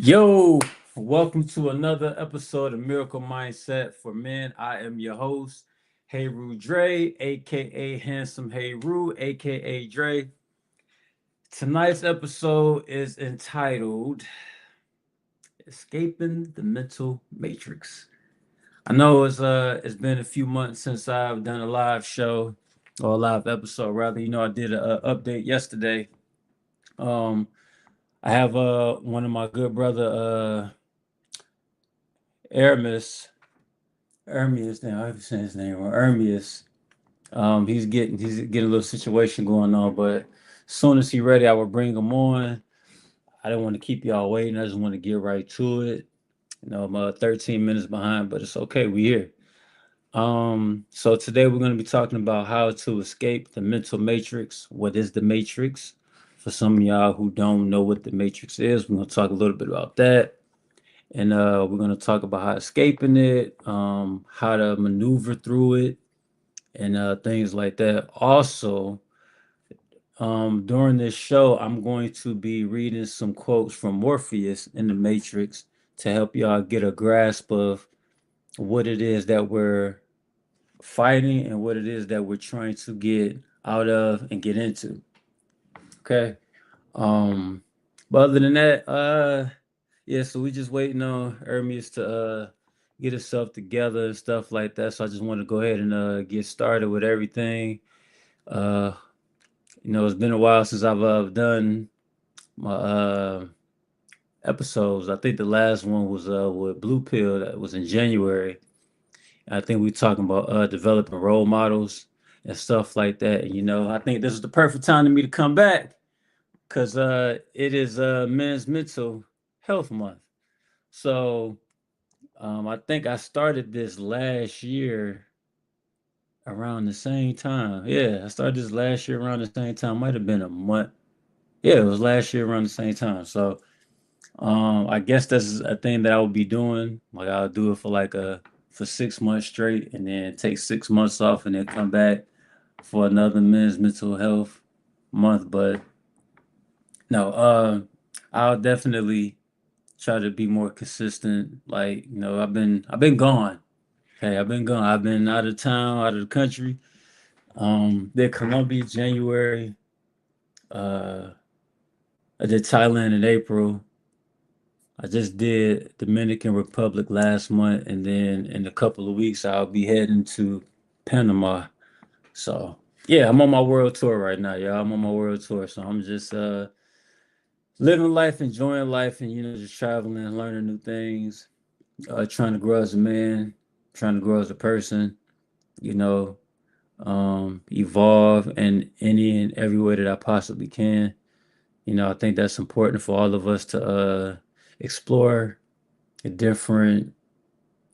Yo, welcome to another episode of Miracle Mindset for Men. I am your host, Heyru Dre, aka Handsome Heyru, aka Dre. Tonight's episode is entitled Escaping the Mental Matrix. I know it's been a few months since I've done a live show or a live episode rather. I did an update yesterday. Um I have one of my good brother Ermias. Ermias, now I've saying his name wrong. Ermias. He's getting a little situation going on, but as soon as he's ready, I will bring him on. I don't want to keep y'all waiting. I just want to get right to it. I'm 13 minutes behind, but it's okay. We here. So today we're going to be talking about how to escape the mental matrix. What is the matrix? For some of y'all who don't know what the matrix is, we're going to talk a little bit about that. And we're going to talk about how escaping it, how to maneuver through it, and things like that. Also, during this show, I'm going to be reading some quotes from Morpheus in the Matrix to help y'all get a grasp of what it is that we're fighting and what it is that we're trying to get out of and get into. Okay. Um, but other than that, yeah, so we just waiting on Ermias to get himself together and stuff like that. So I just want to go ahead and get started with everything. Uh, it's been a while since I've done my episodes. I think the last one was with Blue Pill. That was in January. I think we talking about developing role models and stuff like that. I think this is the perfect time to me to come back because it is Men's Mental Health Month. So I think I started this last year around the same time. Yeah, I started this last year around the same time. Might have been a month. Yeah, it was last year around the same time. So I guess that's a thing that I will be doing. Like I'll do it for 6 months straight and then take 6 months off and then come back for another men's mental health month. But no, I'll definitely try to be more consistent. Like, I've been gone. Okay, I've been gone. I've been out of town, out of the country. Did Colombia January. Uh I did Thailand in April. I just did Dominican Republic last month, and then in a couple of weeks I'll be heading to Panama. So yeah, I'm on my world tour right now, y'all. I'm on my world tour, so I'm just living life, enjoying life, and just traveling, learning new things, trying to grow as a man, trying to grow as a person, you know, evolve in any and every way that I possibly can. I think that's important for all of us to explore different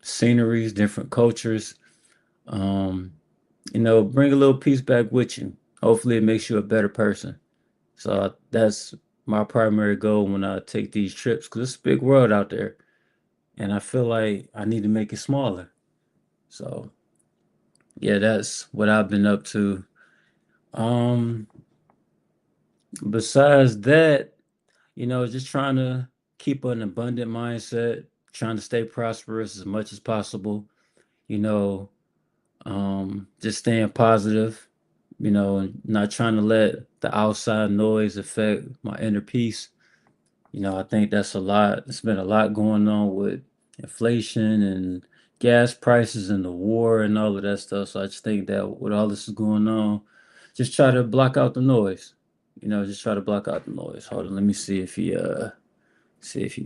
sceneries, different cultures. Um, bring a little piece back with you. Hopefully, it makes you a better person. So that's my primary goal when I take these trips because it's a big world out there, and I feel like I need to make it smaller. So yeah, that's what I've been up to. Um, Besides that, just trying to keep an abundant mindset, trying to stay prosperous as much as possible. You know, just staying positive, and not trying to let the outside noise affect my inner peace. I think that's a lot. There's been a lot going on with inflation and gas prices and the war and all of that stuff. So I just think that with all this is going on, just try to block out the noise. Just try to block out the noise. Hold on, let me see if he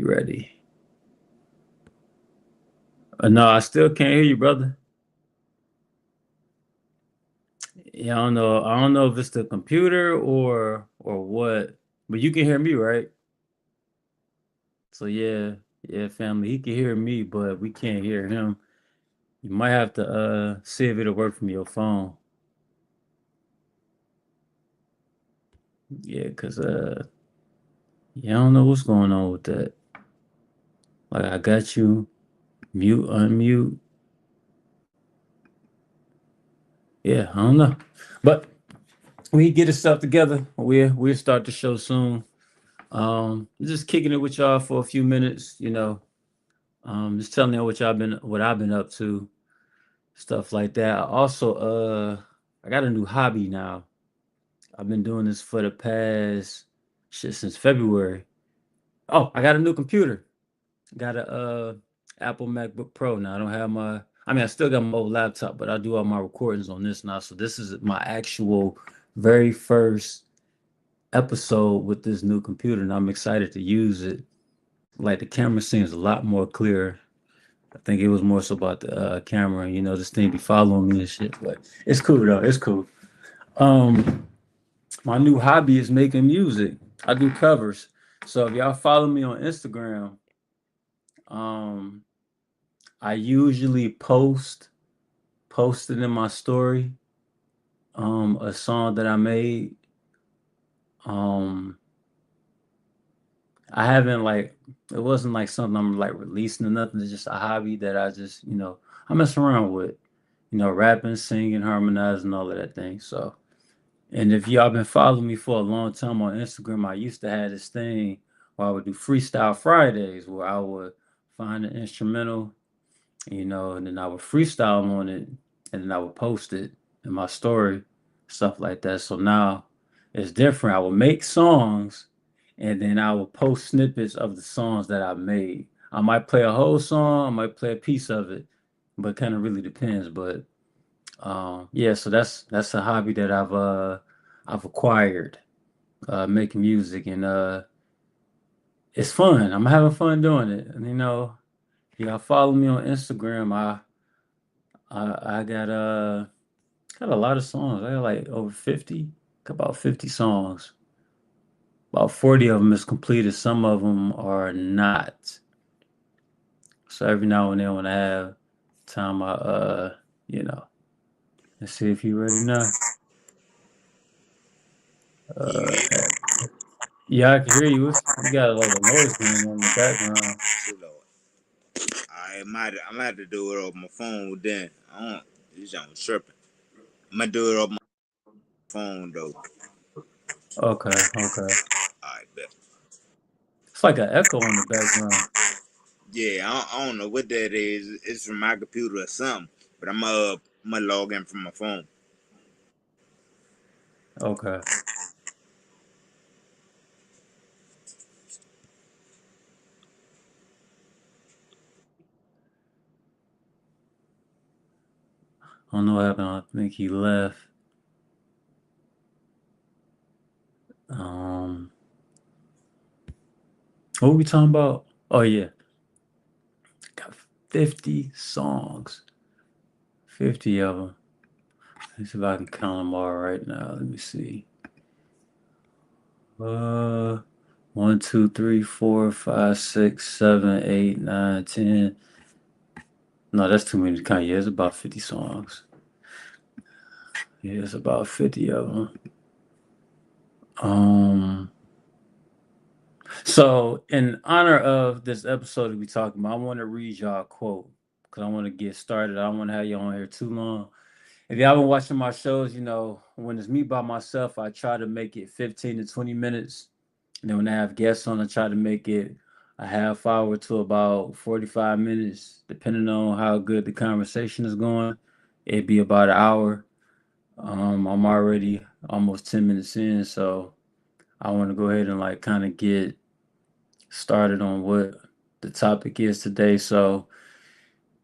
ready. No, I still can't hear you, brother. Yeah, I don't know if it's the computer or what, but you can hear me, right? So yeah, yeah, family, he can hear me, but we can't hear him. You might have to see if it'll work from your phone. Yeah, cause yeah, I don't know what's going on with that. Like I got you mute, unmute. Yeah, I don't know. But when he get his stuff together, we'll start the show soon. Just kicking it with y'all for a few minutes, just telling you what I've been up to, stuff like that. I got a new hobby now. I've been doing this for the past shit since February. Oh, I got a new computer. Got a Apple MacBook Pro now. I don't have my. I mean, I still got my old laptop, but I do all my recordings on this now. So this is my actual very first episode with this new computer, and I'm excited to use it. Like the camera seems a lot more clear. I think it was more so about the camera. This thing be following me and shit, but it's cool though. It's cool. Um, my new hobby is making music. I do covers. So if y'all follow me on Instagram, um, I usually posted in my story a song that I made. Um, I haven't like it wasn't like something I'm like releasing or nothing. It's just a hobby that I just I mess around with. Rapping, singing, harmonizing, all of that thing. So, and if y'all been following me for a long time on Instagram, I used to have this thing where I would do freestyle Fridays, where I would find an instrumental, and then I would freestyle on it, and then I would post it in my story, stuff like that. So now it's different. I will make songs, and then I will post snippets of the songs that I made. I might play a whole song, I might play a piece of it, but kind of really depends. But yeah, so that's a hobby that I've acquired, making music, and it's fun. I'm having fun doing it. And y'all follow me on Instagram. I got a lot of songs. I got like over 50, about 50 songs. About 40 of them is completed. Some of them are not. So every now and then when I have time, you know, let's see if you ready now. Can you hear Uh, yeah, I can hear you. You got like a noise going on in the background. me? Lord. I'm gonna have to do it over my phone then. I don't this on tripping. I'm gonna do it over my phone though. Okay, okay. Alright, bet. It's like an echo in the background. Yeah, I don't know what that is. It's from my computer or something. But I'm gonna log in from my phone. Okay. I don't know what happened. I think he left. Um, what were we talking about? Oh yeah, got 50 songs. 50 of them. Let's see if I can count them all right now. Let me see. Uh, 1, 2, 3, 4, 5, 6, 7, 8, 9, 10. No, that's too many to count. Yeah, it's about 50 songs. Yeah, it's about 50 of them. Um, so in honor of this episode that we talking about, I want to read y'all a quote because I want to get started. I don't want to have you on here too long. If y'all been watching my shows, when it's me by myself, I try to make it 15 to 20 minutes. And then when I have guests on, I try to make it a half hour to about 45 minutes, depending on how good the conversation is going. It'd be about an hour. I'm already almost 10 minutes in, so I want to go ahead and like kind of get started on what the topic is today. So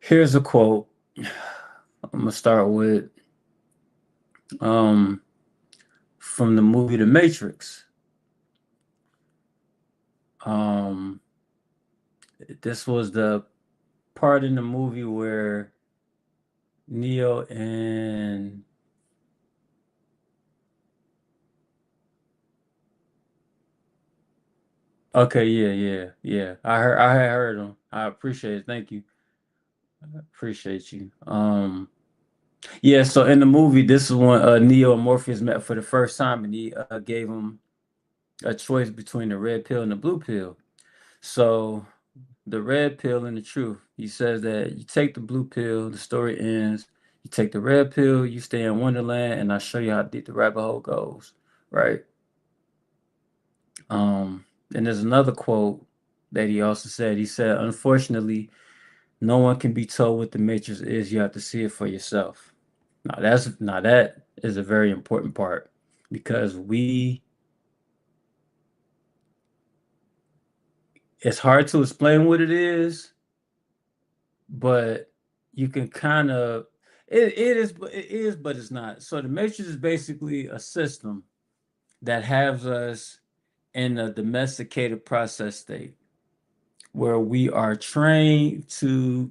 here's a quote. I'm gonna start with um, from the movie The Matrix. Um, this was the part in the movie where Neo and okay, yeah, yeah, yeah. I had heard him. I appreciate it. Thank you. I appreciate you. Yeah. So in the movie, this is when Neo and Morpheus met for the first time, and he gave him a choice between the red pill and the blue pill. So the red pill and the truth. He says that you take the blue pill, the story ends. You take the red pill, you stay in Wonderland, and I show you how deep the rabbit hole goes. Right. Um. And there's another quote that he also said. He said, "Unfortunately, no one can be told what the matrix is. You have to see it for yourself." Now that is a very important part because we it's hard to explain what it is, but you can kind of it is, but it's not. So the matrix is basically a system that has us in a domesticated process state where we are trained to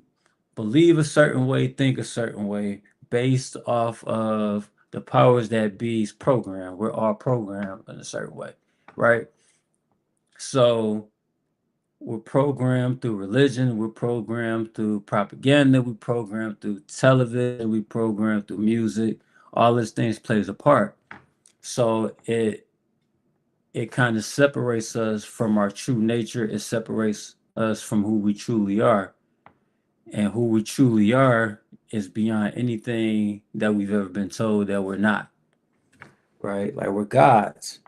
believe a certain way, think a certain way, based off of the powers that be's program. We're all programmed in a certain way, right? So we're programmed through religion, we're programmed through propaganda, we're programmed through television, we programmed through music. All these things plays a part. So it kind of separates us from our true nature. It separates us from who we truly are. And who we truly are is beyond anything that we've ever been told that we're not, right? Like we're gods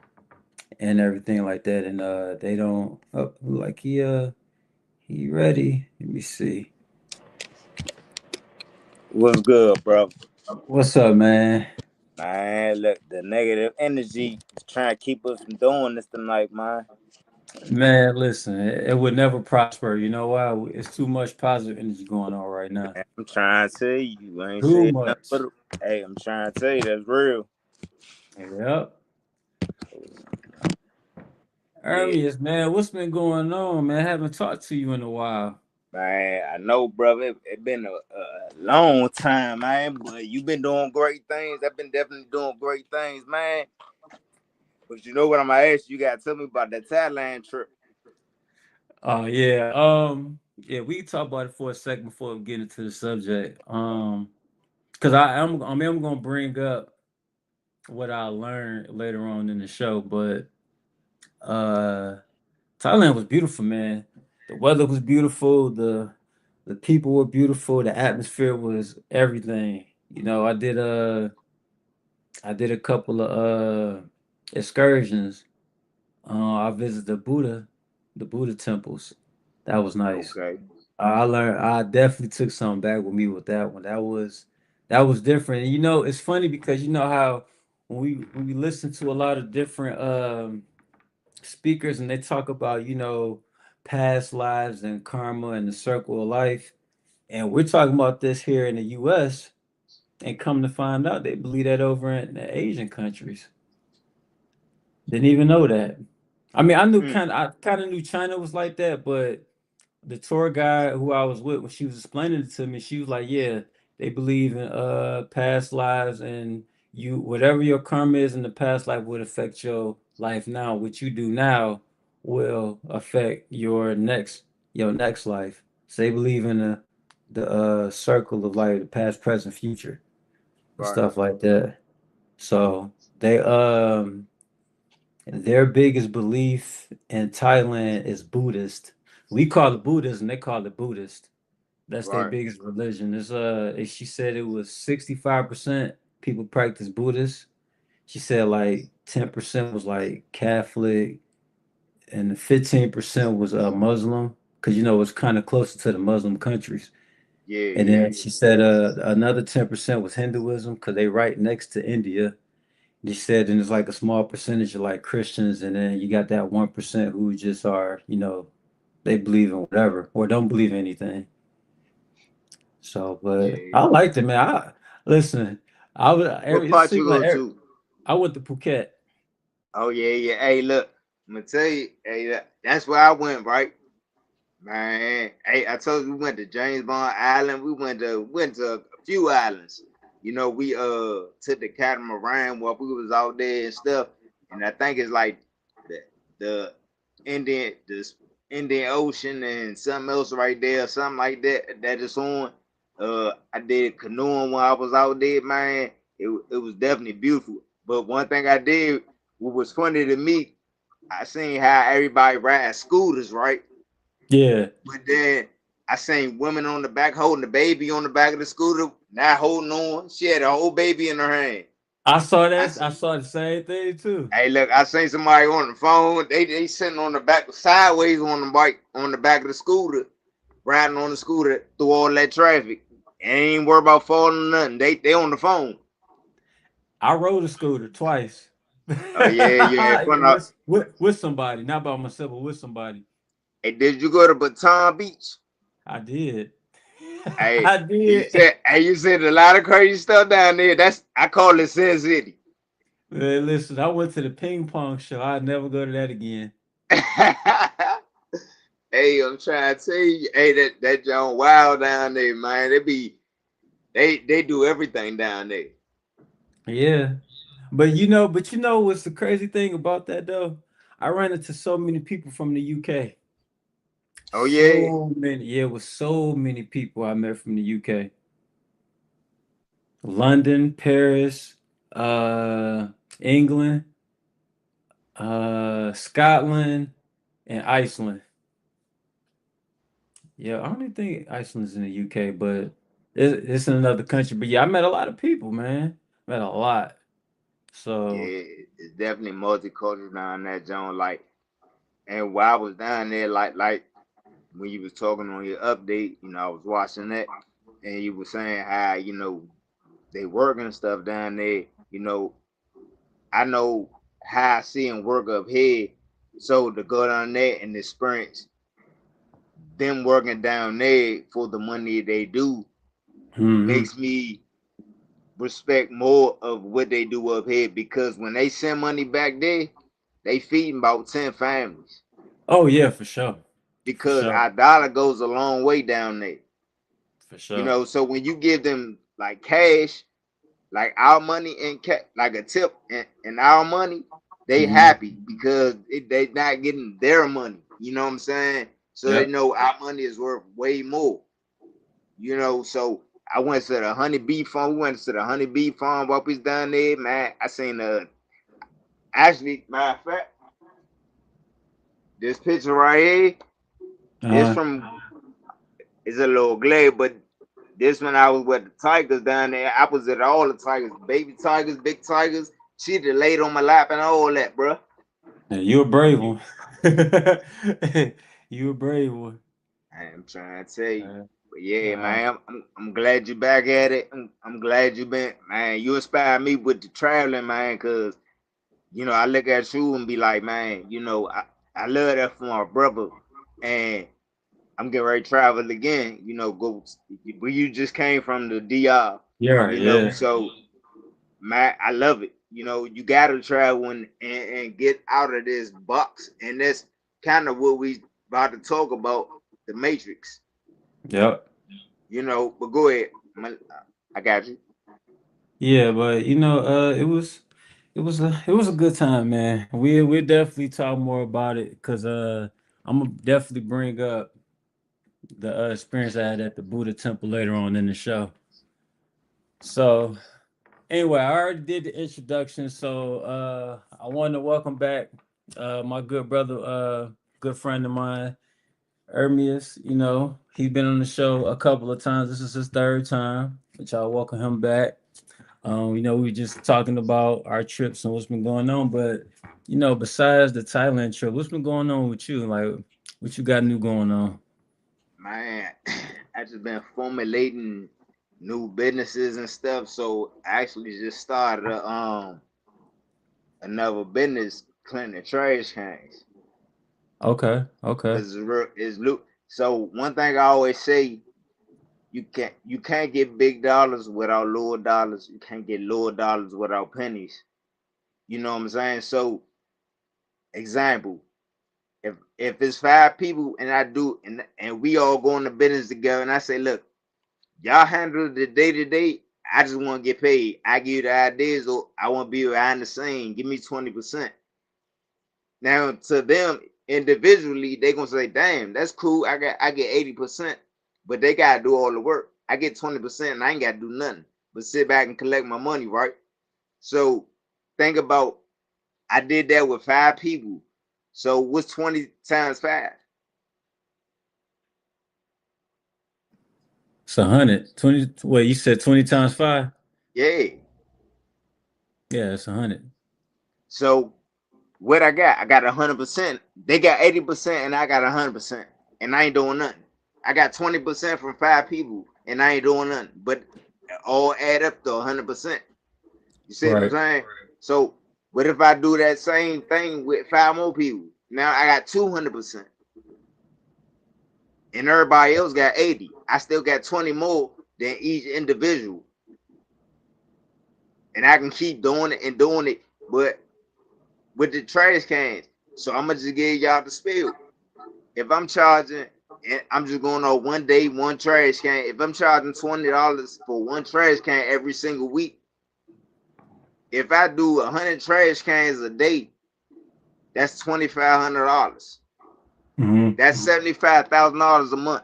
and everything like that. And they don't like he ready. Let me see. What's good, bro? What's up, man? Man, look, the negative energy is trying to keep us from doing this tonight, man. Man, listen, it would never prosper. You know why? It's too much positive energy going on right now. I'm trying to tell you, you ain't Too said nothing much. but hey, I'm trying to tell you that's real. Yep. Yeah, Ermias, man, what's been going on, man? I haven't talked to you in a while. man, I know, brother. It been a long time, man, but you been doing great things. I've been definitely doing great things, man. But you know what I'm gonna ask you? You gotta tell me about that Thailand trip. Oh yeah. Yeah, we can talk about it for a second before we get into the subject. Because I'm gonna bring up what I learned later on in the show, but uh Thailand was beautiful, man. The weather was beautiful, the people were beautiful, the atmosphere was everything. You know, I did a couple of excursions. I visited the Buddha temples. That was nice. Okay. I learned. I definitely took something back with me with that one. That was different. And you know, it's funny because you know how when we listen to a lot of different speakers and they talk about past lives and karma and the circle of life, and we're talking about this here in the U.S. and come to find out they believe that over in the Asian countries. Didn't even know that. I mean, Mm, I kind of knew China was like that, but the tour guide who I was with when she was explaining it to me, she was like, "Yeah, they believe in past lives and you whatever your karma is in the past life would affect your life now. What you do now will affect your next life." So they believe in the circle of life, the past, present, future, and right, stuff like that. So they their biggest belief in Thailand is Buddhist. We call it Buddhism, they call it Buddhist. That's their right. biggest religion. She said it was 65% people practice Buddhist. She said like 10% was like Catholic and 15% was Muslim because you know it's kind of closer to the Muslim countries. Yeah, And yeah. then she said another 10% was Hinduism because they right next to India. She said, and it's like a small percentage of like Christians, and then you got that 1% who just are, they believe in whatever or don't believe in anything. So, but Yeah. I liked it, man. Listen. What It part you seemed like go to? I went to Phuket. Oh yeah, yeah. Hey, look, I'm gonna tell you. Hey, that's where I went, right? Man, hey, I told you we went to James Bond Island. We went to a few islands. You know, we took the catamaran while we was out there and stuff. And I think it's like the the the Indian Ocean and something else right there, something like that that is on. I did canoeing while I was out there, man. It was definitely beautiful. But one thing I did, what was funny to me, I seen how everybody rides scooters, right? Yeah. But then I seen women on the back holding the baby on the back of the scooter, not holding on. She had a whole baby in her hand. I saw I that. s- I saw the same thing too. hey, look, I seen somebody on the phone. They sitting on the back sideways on the bike on the back of the scooter, riding on the scooter through all that traffic. And ain't worried about falling or nothing. They on the phone. I rode a scooter twice. Oh yeah, yeah. Fun up. With somebody, not by myself, but with somebody. Hey, did you go to Baton Beach? I did. Hey, I did. you said a lot of crazy stuff down there. That's I call it Sin City. Man, listen, I went to the ping pong show. I'd never go to that again. Hey, I'm trying to tell you, hey, that John Wild down there, man. They do everything down there. Yeah. But you know what's the crazy thing about that though? I ran into so many people from the UK. Oh yeah, So many, yeah, it was so many people I met from the UK. London, Paris, uh, England, Scotland, and Iceland. Yeah, I don't even think Iceland's in the UK, but it's in another country. But yeah, I met a lot of people, man. Met a lot. So, yeah. It's definitely multicultural down that John. Like, and while I was down there, like when you was talking on your update, I was watching that, and you were saying how they working and stuff down there. I know how I see them work up here. So to go down there and experience them working down there for the money they do mhm. makes me respect more of what they do up here because when they send money back there, they feeding about 10 families Oh yeah, for sure, for because sure, our dollar goes a long way down there. for sure. So when you give them like cash, like our money and like a tip and our money, they Hmm. happy because they not getting their money. You know what I'm saying? So they Yep. know our money is worth way more. So I went to the honeybee farm. We went to the honeybee farm up is down there, man. I seen actually matter of fact, this picture right here, this Uh, from is a little glare, but this one I was with the tigers down there. I was at all the tigers, baby tigers, big tigers. She just laid on my lap and all that, bro. yeah, you a brave one. You a brave one. I'm trying to tell you. Uh, But yeah, uh, man, I'm glad you back at it. I'm glad you been, man. You inspired me with the traveling, man, because I look at you and be like, man, I love that for my brother, and I'm getting ready to travel again. Go where you just came from the DR. yeah, yeah, So man, I love it. You gotta travel and get out of this box, and that's kind of what we about to talk about, the Matrix. yep. But go ahead, I got you. Yeah, but it was a good time, man. We definitely talk more about it because I'm gonna definitely bring up the experience I had at the Buddha Temple later on in the show. So anyway, I already did the introduction, so I wanted to welcome back my good brother, good friend of mine, Ermias. He's been on the show a couple of times. This is his third time, which I welcome him back. We were just talking about our trips and what's been going on, but besides the Thailand trip, what's been going on with you? Like, what you got new going on? Man, I just been formulating new businesses and stuff. So I actually just started another business cleaning trash cans. Okay, okay. Cause it's loot. So one thing I always say, you can't get big dollars without lower dollars. You can't get lower dollars without pennies. You know what I'm saying? So example, if it's five people and I do and we all go into business together and I say, look, y'all handle the day to day. I just want to get paid. I give you the ideas or I want to be behind the scene. Give me 20%. Now to them individually, they gonna say, damn, that's cool. I get 80%, but they gotta do all the work. I get 20% and I ain't gotta do nothing but sit back and collect my money, right? So think about I did that with five people. So what's 20 times five? It's 100. 20. Wait, you said 20 times five? Yeah. Yeah, it's 100. So what I got 100%. They got 80%, and I got 100%, and I ain't doing nothing. I got 20% from 5 people, and I ain't doing nothing. But all add up to 100%. You see what I'm Right. saying? So what if I do that same thing with 5 more people? Now I got 200%, and everybody else got 80. I still got 20 more than each individual, and I can keep doing it and doing it. But with the trash cans, so I'm gonna just give y'all the spill. If I'm charging, and I'm just going on one day, one trash can. If I'm charging $20 for one trash can every single week, if I do 100 trash cans a day, that's $2,500. Hmm. That's $75,000 a month.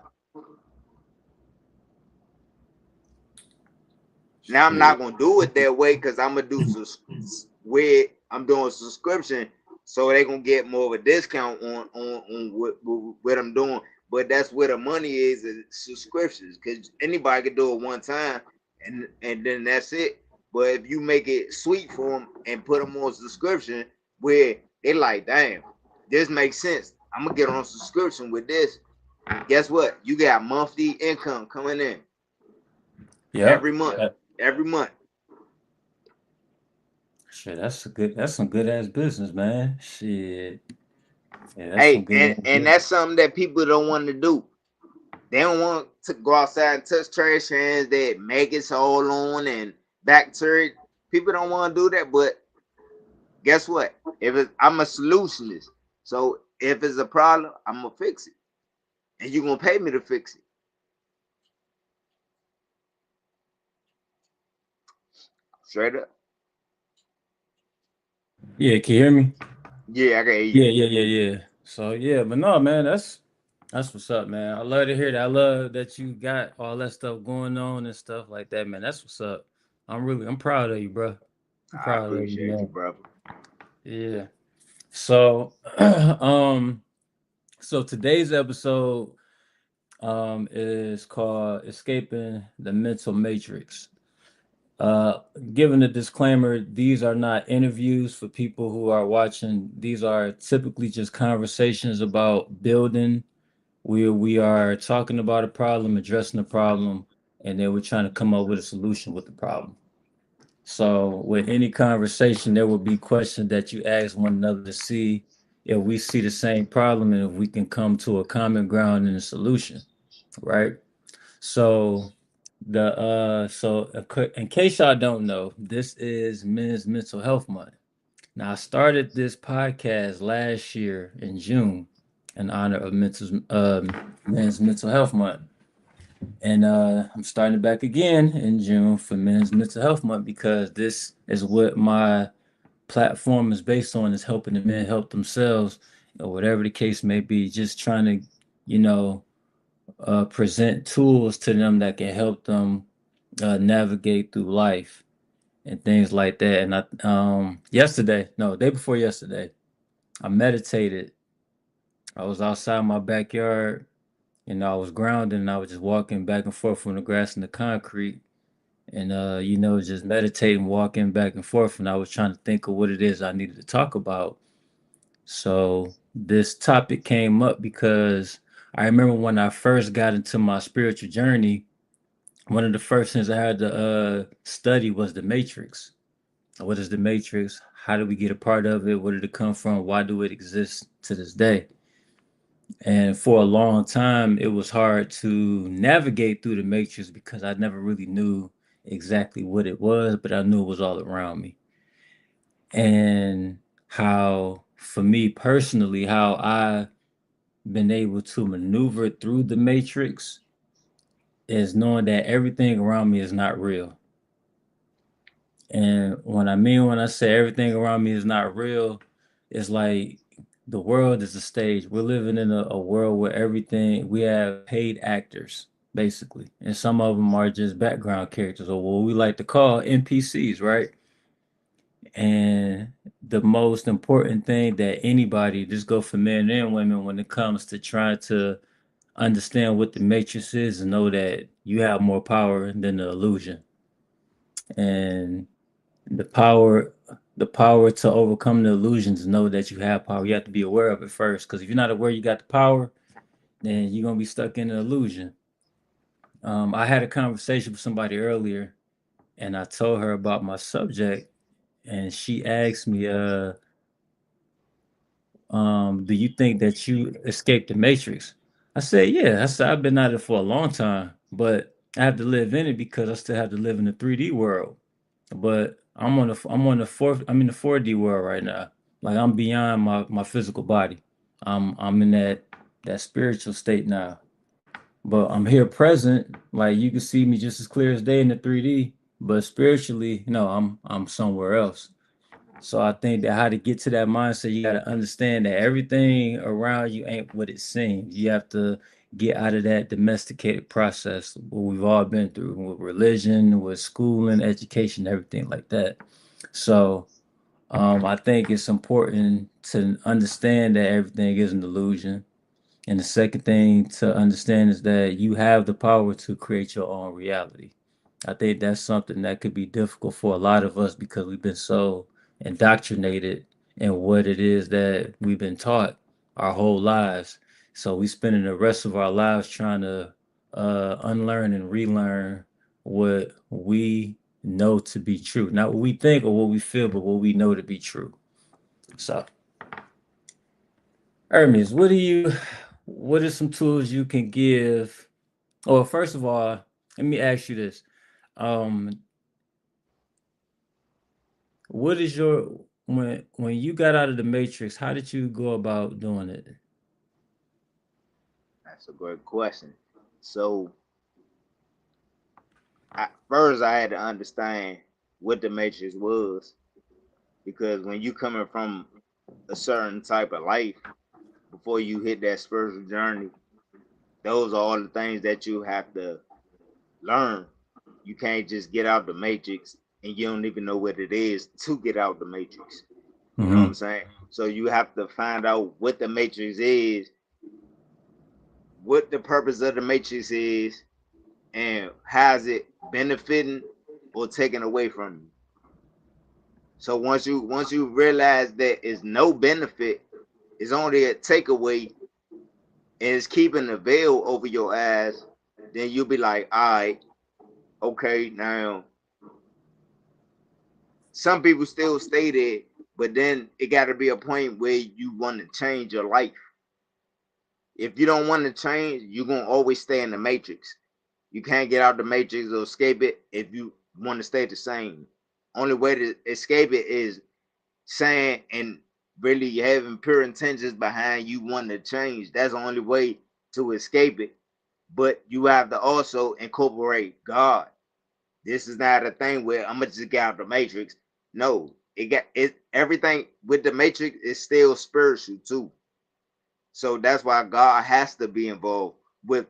Now I'm Yeah. not gonna do it that way because I'm gonna do where I'm doing subscription, so they gonna get more of a discount on what I'm doing. But that's where the money is subscriptions, because anybody can do it one time, and then that's it. But if you make it sweet for them and put them on subscription, where they like, damn, this makes sense. I'm gonna get on subscription with this. Guess what? You got monthly income coming in Yep. every month. That- Every month. Shit, that's some good ass business, man. Shit. Yeah, that's some Hey, good and ass and business. that's something that people don't want to do. They don't want to go outside and touch trash cans that maggots all on and bacteria. People don't want to do that, but guess what? If I'm a solutionist, so if it's a problem, I'm gonna fix it, and you're gonna pay me to fix it. Straight up. Yeah, can you hear me? Yeah, I can hear you. Yeah. So yeah, but no, man, that's what's up, man. I love to hear that. I love that you got all that stuff going on and stuff like that, man. That's what's up. I'm proud of you, bro. I'm I proud of you, appreciate you, man. brother. Yeah. So, um, so today's episode is called "Escaping the Mental Matrix." Uh, Given a disclaimer, these are not interviews for people who are watching. These are typically just conversations about building. We are talking about a problem, addressing the problem, and then we're trying to come up with a solution with the problem. So with any conversation, there will be questions that you ask one another to see if we see the same problem and if we can come to a common ground and a solution, right? So in case y'all don't know, this is Men's Mental Health Month. Now I started this podcast last year in June in honor of Men's Mental Health Month. And I'm starting it back again in June for Men's Mental Health Month because this is what my platform is based on, is helping the men help themselves or whatever the case may be, just trying to, you know, present tools to them that can help them navigate through life and things like that. And yesterday, no, day before yesterday, I meditated. I was outside my backyard, and I was grounding, and I was just walking back and forth from the grass and the concrete, and just meditating, walking back and forth. And I was trying to think of what it is I needed to talk about. So this topic came up because I remember when I first got into my spiritual journey, one of the first things I had to study was the matrix. What is the matrix? How do we get a part of it? Where did it come from? Why do it exist to this day? And for a long time, it was hard to navigate through the matrix because I never really knew exactly what it was, but I knew it was all around me. And how, for me personally, how I been able to maneuver through the matrix is knowing that everything around me is not real. And when I say everything around me is not real, it's like the world is a stage. We're living in a world where everything we have paid actors, basically. And some of them are just background characters or what we like to call NPCs, right? And the most important thing that anybody, just go for men and women, when it comes to trying to understand what the matrix is and know that you have more power than the illusion. And The power, the power to overcome the illusions. Know that you have power. You have to be aware of it first, because if you're not aware you got the power, then you're gonna be stuck in an illusion. I had a conversation with somebody earlier, and I told her about my subject, and she asked me, do you think that you escaped the matrix? I said, yeah. I said, I've been at it for a long time, but I have to live in it because I still have to live in the 3D world. But I'm in the 4D world right now. Like I'm beyond my physical body. I'm in that spiritual state now. But I'm here present. Like you can see me just as clear as day in the 3D. But spiritually, no, I'm somewhere else. So I think that how to get to that mindset, you got to understand that everything around you ain't what it seems. You have to get out of that domesticated process what we've all been through with religion, with schooling, education, everything like that. So I think it's important to understand that everything is an illusion. And the second thing to understand is that you have the power to create your own reality. I think that's something that could be difficult for a lot of us because we've been so indoctrinated in what it is that we've been taught our whole lives. So we spending the rest of our lives trying to unlearn and relearn what we know to be true. Not what we think or what we feel, but what we know to be true. So Ermias, what are some tools you can give? Or first of all, let me ask you this. Um, what is your when you got out of the matrix, how did you go about doing it? That's a great question. So first, I had to understand what the matrix was, because when you coming from a certain type of life, before you hit that spiritual journey, those are all the things that you have to learn. You can't just get out the matrix and you don't even know what it is to get out the matrix. You know what I'm Mm-hmm. saying? So you have to find out what the matrix is, what the purpose of the matrix is, and how's it benefiting or taking away from you. So once you realize that it's no benefit, it's only a takeaway, and it's keeping the veil over your eyes, then you'll be like, all right, okay, now some people still stay there, but then it got to be a point where you want to change your life. If you don't want to change, you're gonna always stay in the matrix. You can't get out the matrix or escape it if you want to stay the same. Only way to escape it is saying and really having pure intentions behind you wanting to change. That's the only way to escape it. But you have to also incorporate God. This is not a thing where I'm gonna just get out the matrix. No, it got it. Everything with the matrix is still spiritual too. So that's why God has to be involved with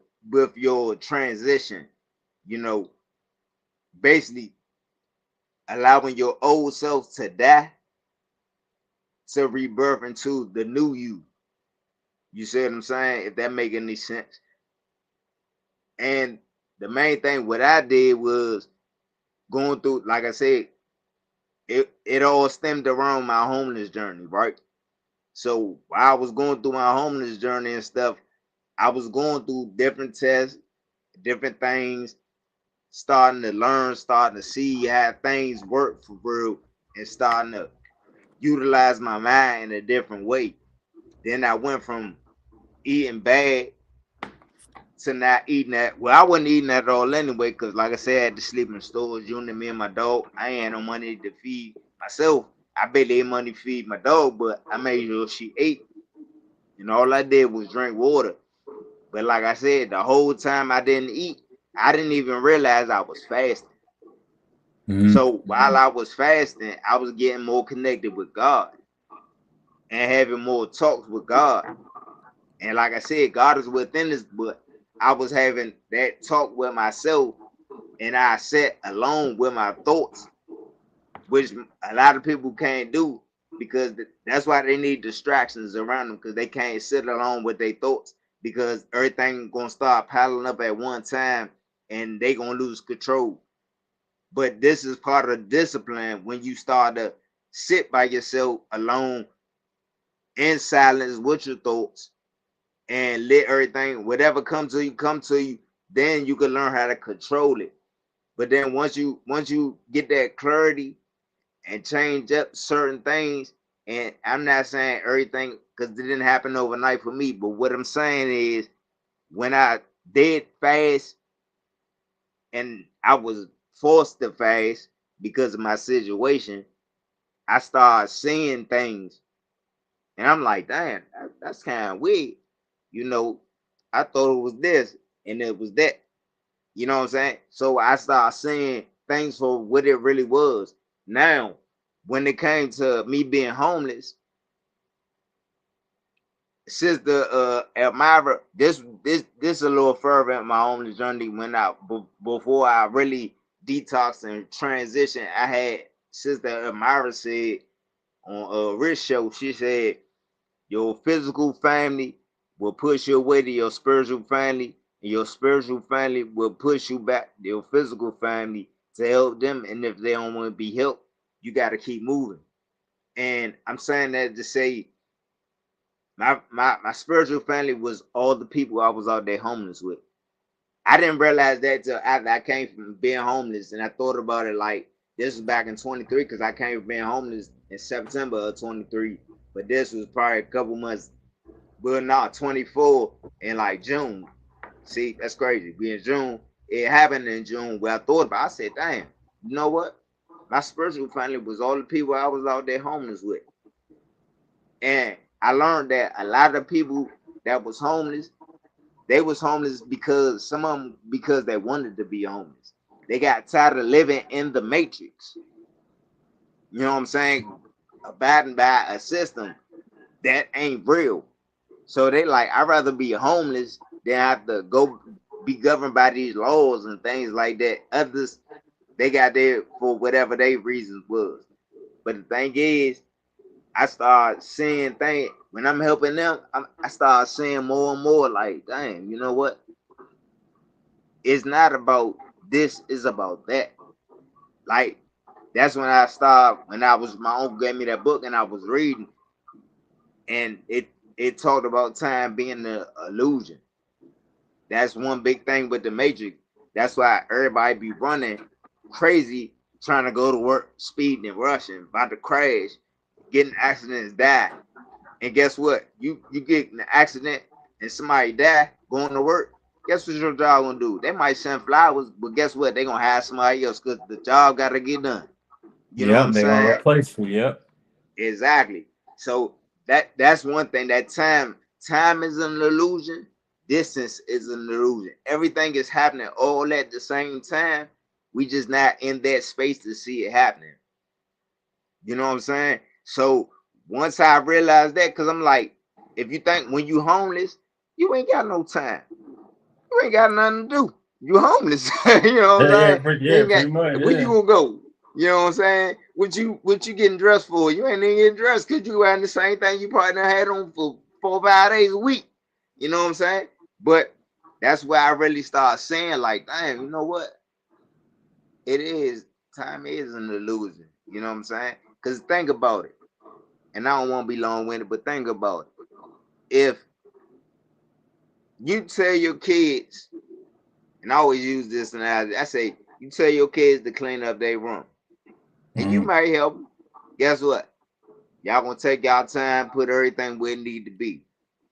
your transition. You know, basically allowing your old self to die to rebirth into the new you. You see what I'm saying? If that make any sense. And the main thing what I did was going through, like I said, it all stemmed around my homeless journey, right? So while I was going through my homeless journey and stuff, I was going through different tests, different things, starting to learn, starting to see how things work for real, and starting to utilize my mind in a different way. Then I went from eating bad to not eating that. Well, I wasn't eating that at all anyway, because like I said, I had to sleep in the storage unit, me and my dog. I ain't had no money to feed myself. I barely had money to feed my dog, but I made sure she ate. And all I did was drink water. But like I said, the whole time I didn't eat, I didn't even realize I was fasting. Mm-hmm. So while I was fasting, I was getting more connected with God and having more talks with God. And like I said, God is within us, but I was having that talk with myself, and I sat alone with my thoughts, which a lot of people can't do, because that's why they need distractions around them, because they can't sit alone with their thoughts, because everything gonna start piling up at one time and they gonna lose control. But this is part of the discipline when you start to sit by yourself alone in silence with your thoughts and let everything, whatever comes to you, come to you. Then you can learn how to control it. But then once you get that clarity and change up certain things, and I'm not saying everything because it didn't happen overnight for me. But what I'm saying is when I did fast and I was forced to fast because of my situation, I started seeing things, and I'm like, damn, that's kind of weird. You know, I thought it was this, and it was that. You know what I'm saying? So I started seeing things for what it really was. Now, when it came to me being homeless, sister Elmira, this a little further in my homeless journey when before I really detox and transition. I had sister Elmira said on a Rich show, she said your physical family will push you away to your spiritual family, and your spiritual family will push you back to your physical family to help them. And if they don't want to be helped, you got to keep moving. And I'm saying that to say my spiritual family was all the people I was out there homeless with. I didn't realize that till after I came from being homeless, and I thought about it like this was back in 23 because I came from being homeless in September of 23, but this was probably a couple months. Well, not 24 in like June. See, that's crazy. We in June. It happened in June where I thought about it. I said, damn, you know what? My spiritual family was all the people I was out there homeless with. And I learned that a lot of people that was homeless, they was homeless because some of them because they wanted to be homeless. They got tired of living in the matrix. You know what I'm saying? Abiding by a system that ain't real. So they like, I'd rather be homeless than have to go be governed by these laws and things like that. Others, they got there for whatever their reasons was. But the thing is, I start seeing things when I'm helping them. I start seeing more and more like, dang, you know what? It's not about this, it's about that. Like that's when I started. When I was my uncle gave me that book and I was reading, and it talked about time being the illusion. That's one big thing with the Matrix. That's why everybody be running crazy, trying to go to work, speeding and rushing, about to crash, getting accidents, die. And guess what? You get in an accident and somebody die going to work. Guess what your job gonna do? They might send flowers, but guess what? They gonna have somebody else because the job gotta get done. You know what Yep, I'm they gonna saying? replace you. Yep. Exactly. So that's one thing. That time is an illusion. Distance is an illusion. Everything is happening all at the same time. We just not in that space to see it happening. You know what I'm saying? So once I realized that, because I'm like, if you think when you homeless, you ain't got no time. You ain't got nothing to do. You homeless. You know what I'm saying? You Yeah, ain't got pretty much. where you Yeah. gonna go? You know what I'm saying? What you getting dressed for? You ain't even getting dressed because you wearing the same thing you probably done had on for 4 or 5 days a week. You know what I'm saying? But that's where I really start saying, like, damn, you know what? It is time is an illusion. You know what I'm saying? Because think about it, and I don't want to be long winded, but think about it. If you tell your kids, and I always use this analogy, I say, you tell your kids to clean up their room, and you Mhm. might help them. Guess what? Y'all gonna take y'all time, put everything where it need to be.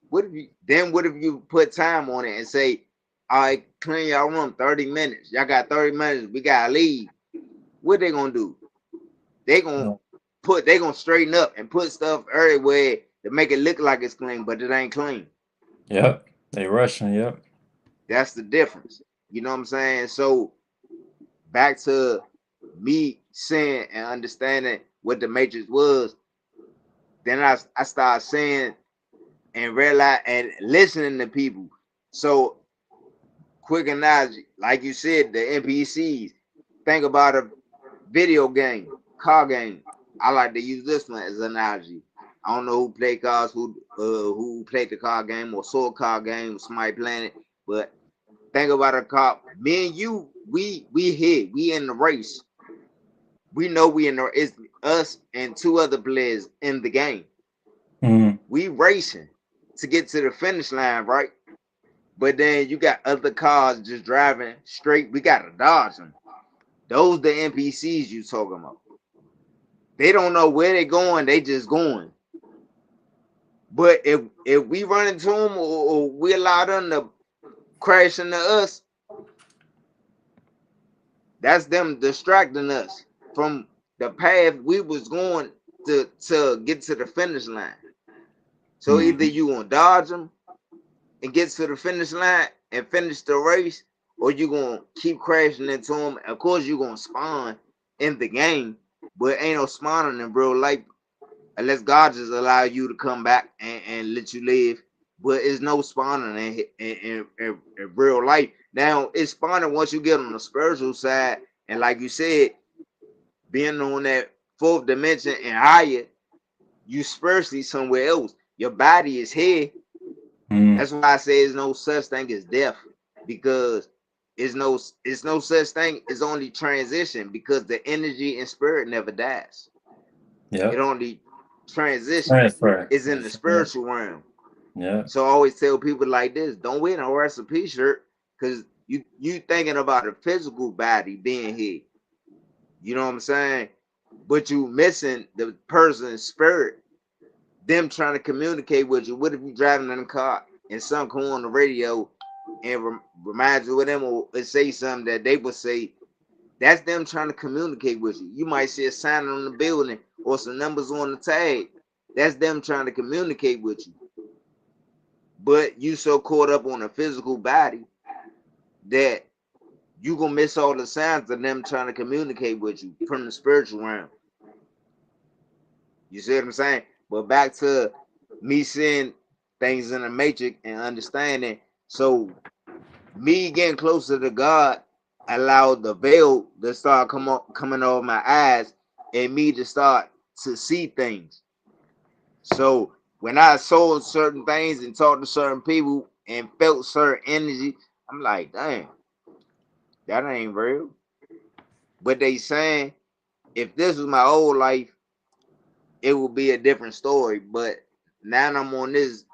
What if you put time on it and say, all right, clean your room 30 minutes. Y'all got 30 minutes, we gotta leave. What they gonna do? They gonna Yeah. they gonna straighten up and put stuff everywhere to make it look like it's clean, but it ain't clean. Yep. They rushing. Yep. That's the difference. You know what I'm saying? So back to me seeing and understanding what the matrix was, then I started saying and realize and listening to people. So quick analogy, like you said, the NPCs. Think about a video game, car game. I like to use this one as an analogy. I don't know who played cars, who played the car game or saw a car game, somebody playing it, but think about a car. Me and you, we here, we in the race. We know we in the, it's us and two other players in the game. Mm. We racing to get to the finish line, right? But then you got other cars just driving straight. We gotta dodge them. Those the NPCs you talking about. They don't know where they going. They just going. But if we run into them or we allow them to crash into us, that's them distracting us from the path we was going to get to the finish line. So either Mm. you gonna dodge them and get to the finish line and finish the race, or you gonna keep crashing into them. Of course, you gonna spawn in the game, but ain't no spawning in real life unless God just allow you to come back and let you live. But it's no spawning in real life. Now it's spawning once you get on the spiritual side, and like you said, being on that fourth dimension and higher, you spiritually somewhere else. Your body is here. Mm. That's why I say there's no such thing as death, because it's no such thing. It's only transition, because the energy and spirit never dies. It Yep. only transition Transfer. is in the That's right. spiritual realm. Yeah. So I always tell people like this: don't wear no recipe shirt, because you thinking about a physical body being here. You know what I'm saying? But you missing the person's spirit, them trying to communicate with you. What if you driving in a car and some come on the radio and remind you of them, or say something that they would say? That's them trying to communicate with you. You might see a sign on the building or some numbers on the tag. That's them trying to communicate with you. But you so caught up on a physical body that you gonna miss all the signs of them trying to communicate with you from the spiritual realm. You see what I'm saying? But back to me seeing things in the matrix and understanding. So me getting closer to God allowed the veil to start coming over my eyes, and me to start to see things. So when I saw certain things and talked to certain people and felt certain energy, I'm like, damn, that ain't real. But they saying if this was my old life, it would be a different story. But now I'm on this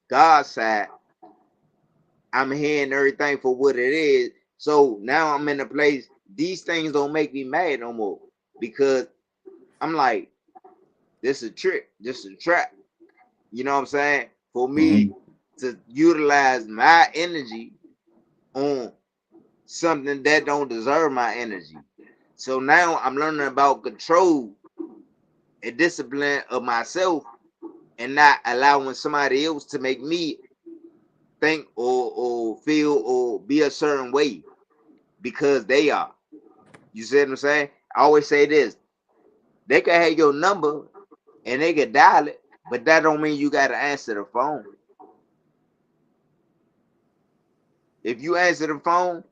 God side. I'm hearing everything for what it is. So now I'm in a place. These things don't make me mad no more, because I'm like, this is a trick, this is a trap. You know what I'm saying? For me Mm. to utilize my energy on something that don't deserve my energy. So now I'm learning about control and discipline of myself, and not allowing somebody else to make me think or feel or be a certain way because they are. You see what I'm saying? I always say this: they can have your number and they can dial it, but that don't mean you got to answer the phone. If you answer the phone,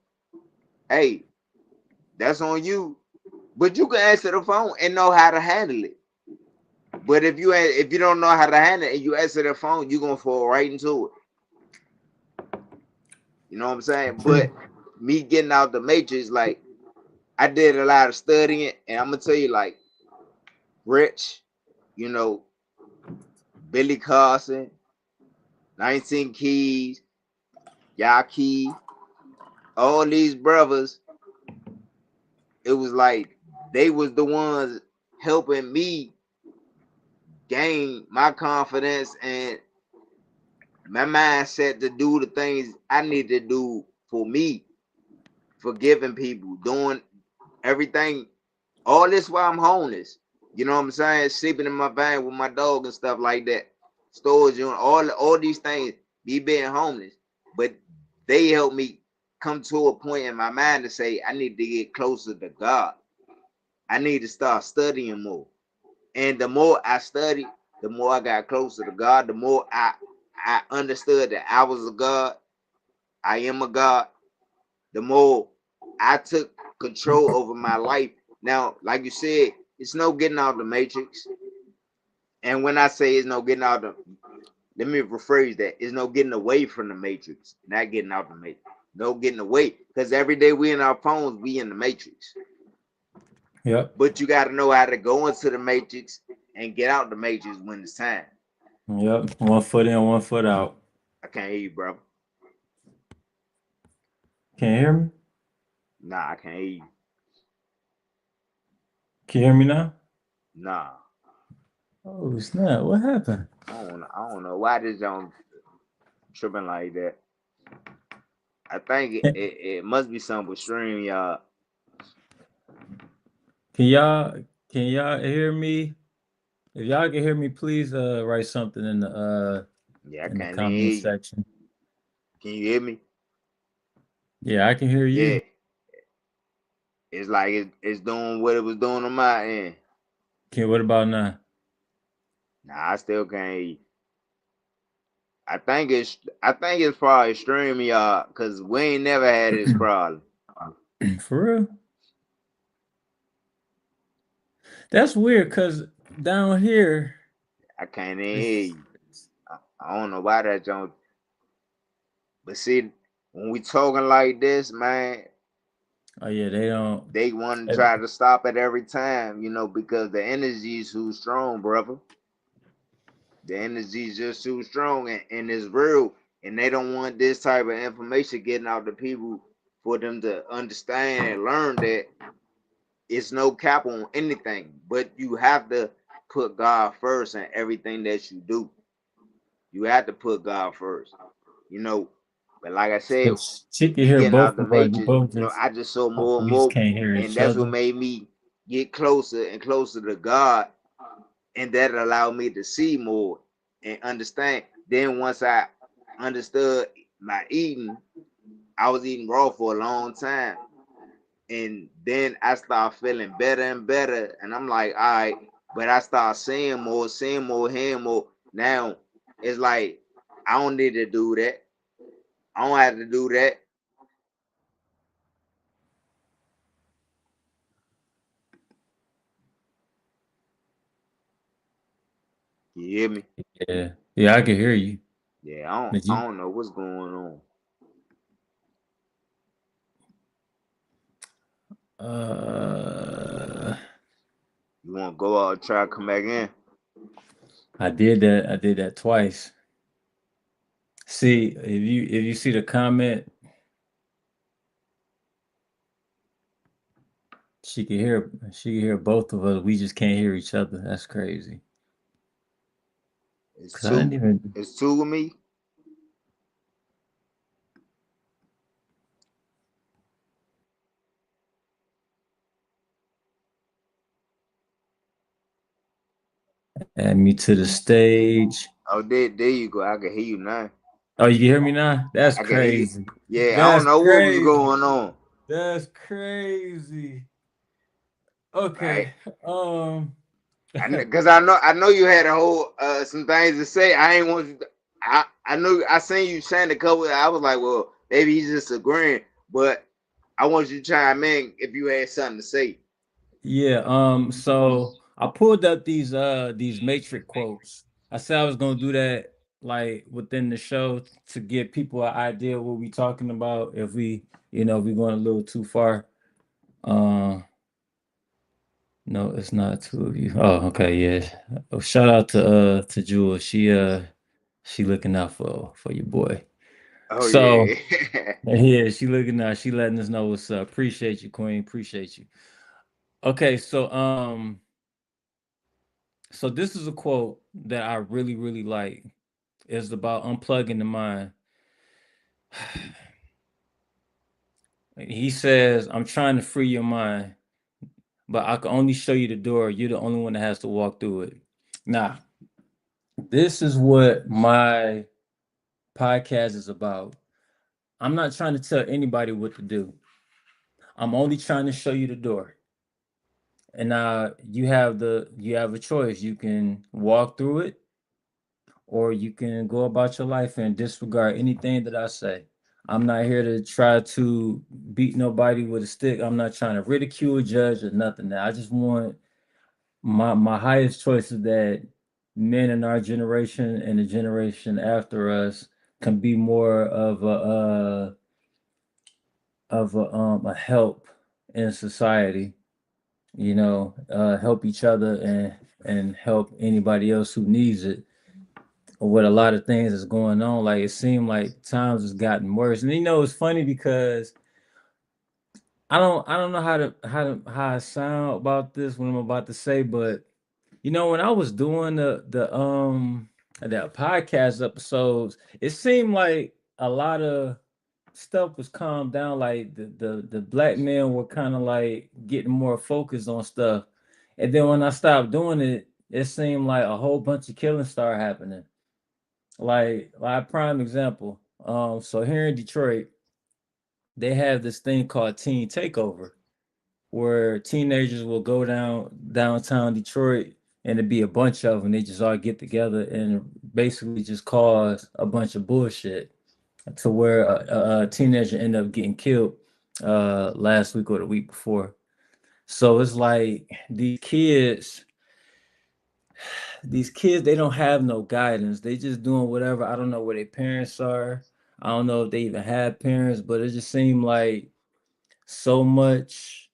hey, that's on you. But you can answer the phone and know how to handle it. But if you don't know how to handle it and you answer the phone, you're gonna fall right into it. You know what I'm saying? True. But me getting out the matrix, like I did a lot of studying, and I'm gonna tell you, like Rich, you know, Billy Carson, 19 Keys, Yaki, all these brothers, it was like they was the ones helping me gain my confidence and my mindset to do the things I need to do for me, forgiving people, doing everything. All this while I'm homeless. You know what I'm saying? Sleeping in my van with my dog and stuff like that. Storage unit, all these things, me being homeless. But they helped me come to a point in my mind to say I need to get closer to God. I need to start studying more. And the more I studied, the more I got closer to God, the more I understood that I was a God, I am a God, the more I took control over my life. Now, like you said, it's no getting out of the matrix. And when I say it's no getting out of, let me rephrase that. It's no getting away from the matrix, not getting out of the matrix. No getting away. Because every day we in our phones, we in the matrix. Yep. but you got to know how to go into the matrix and get out the matrix when it's time. Yep. One foot in, one foot out. I can't hear you, bro. Can you hear me? Nah, I can't hear you. Can you hear me now? Nah, Oh snap! What happened? I don't know why this don't tripping like that. I think it must be something with stream, y'all. Can y'all can y'all hear me? If y'all can hear me, please write something Yeah, I in the can't even comment hear you. section. Can you hear me? Yeah, I can hear Yeah, you. it's like it's doing what it was doing on my end. Okay, what about now? Nah, I still can't hear you. I think it's probably stream, y'all, cause we ain't never had this problem. For real? That's weird because down here I can't even hear it's you. I don't know why that don't. But see, when we talking like this, man, oh yeah, they don't they want to eh, try to stop it every time, because the energy is too strong, brother. The energy is just too strong, and it's real. And they don't want this type of information getting out to people for them to understand and learn that it's no cap on anything. But you have to put God first in everything that you do. You have to put God first, you know. But like I said, she can me hear getting both out the of us. matrix, I just saw more and We just more, can't hear and each that's what other. made me get closer and closer to God, and that allowed me to see more and understand. Then once I understood my eating, I was eating raw for a long time, and then I started feeling better and better, and I'm like, all right, but I start seeing more, hearing more. Now it's like I don't need to do that. I don't have to do that. You hear me? Yeah, yeah, I can hear you. Yeah, I don't But I you, don't know what's going on. uh, You want to go out and try to come back in? I did that. I did that twice. See, if you see the comment, she can hear both of us. We just can't hear each other. That's crazy. It's Cause I didn't two. even. It's two of me. Add me to the stage. Oh, there you go. I can hear you now. Oh, you can hear me now? That's I can hear you. crazy. Yeah, I don't That's know what was crazy. going on. That's crazy. Right? Okay. Um. Because I know you had a whole some things to say. I ain't want you. I knew I seen you saying a couple. I was like, well, maybe he's just agreeing, but I want you to chime in if you had something to say. Yeah. So I pulled up these matrix quotes. I said I was gonna do that like within the show to give people an idea what we talking about. If we going a little too far. Uh, no, it's not two of you. Oh, okay, yeah. Oh, shout out to Jewel. She looking out for your boy. Oh So yeah. yeah, she looking out. She letting us know what's up. Appreciate you, Queen. Appreciate you. Okay, so this is a quote that I really, really like. It's about unplugging the mind. He says, I'm trying to free your mind, but I can only show you the door. You're the only one that has to walk through it. Now, this is what my podcast is about. I'm not trying to tell anybody what to do. I'm only trying to show you the door. And now you have a choice. You can walk through it or you can go about your life and disregard anything that I say. I'm not here to try to beat nobody with a stick. I'm not trying to ridicule, judge, or nothing. I just want my highest choice is that men in our generation and the generation after us can be more of a help in society. help each other and help anybody else who needs it. Or what a lot of things is going on. Like it seemed like times has gotten worse. And it's funny because I don't know how I sound about this when I'm about to say, but when I was doing the podcast episodes, it seemed like a lot of stuff was calmed down. Like the black men were kind of like getting more focused on stuff. And then when I stopped doing it, it seemed like a whole bunch of killing started happening. Like prime example. So here in Detroit, they have this thing called Teen Takeover, where teenagers will go downtown Detroit and it'd be a bunch of them. They just all get together and basically just cause a bunch of bullshit to where a teenager ended up getting killed last week or the week before. So it's like these kids, they don't have no guidance. They just doing whatever. I don't know where their parents are. I don't know if they even have parents, but it just seemed like so much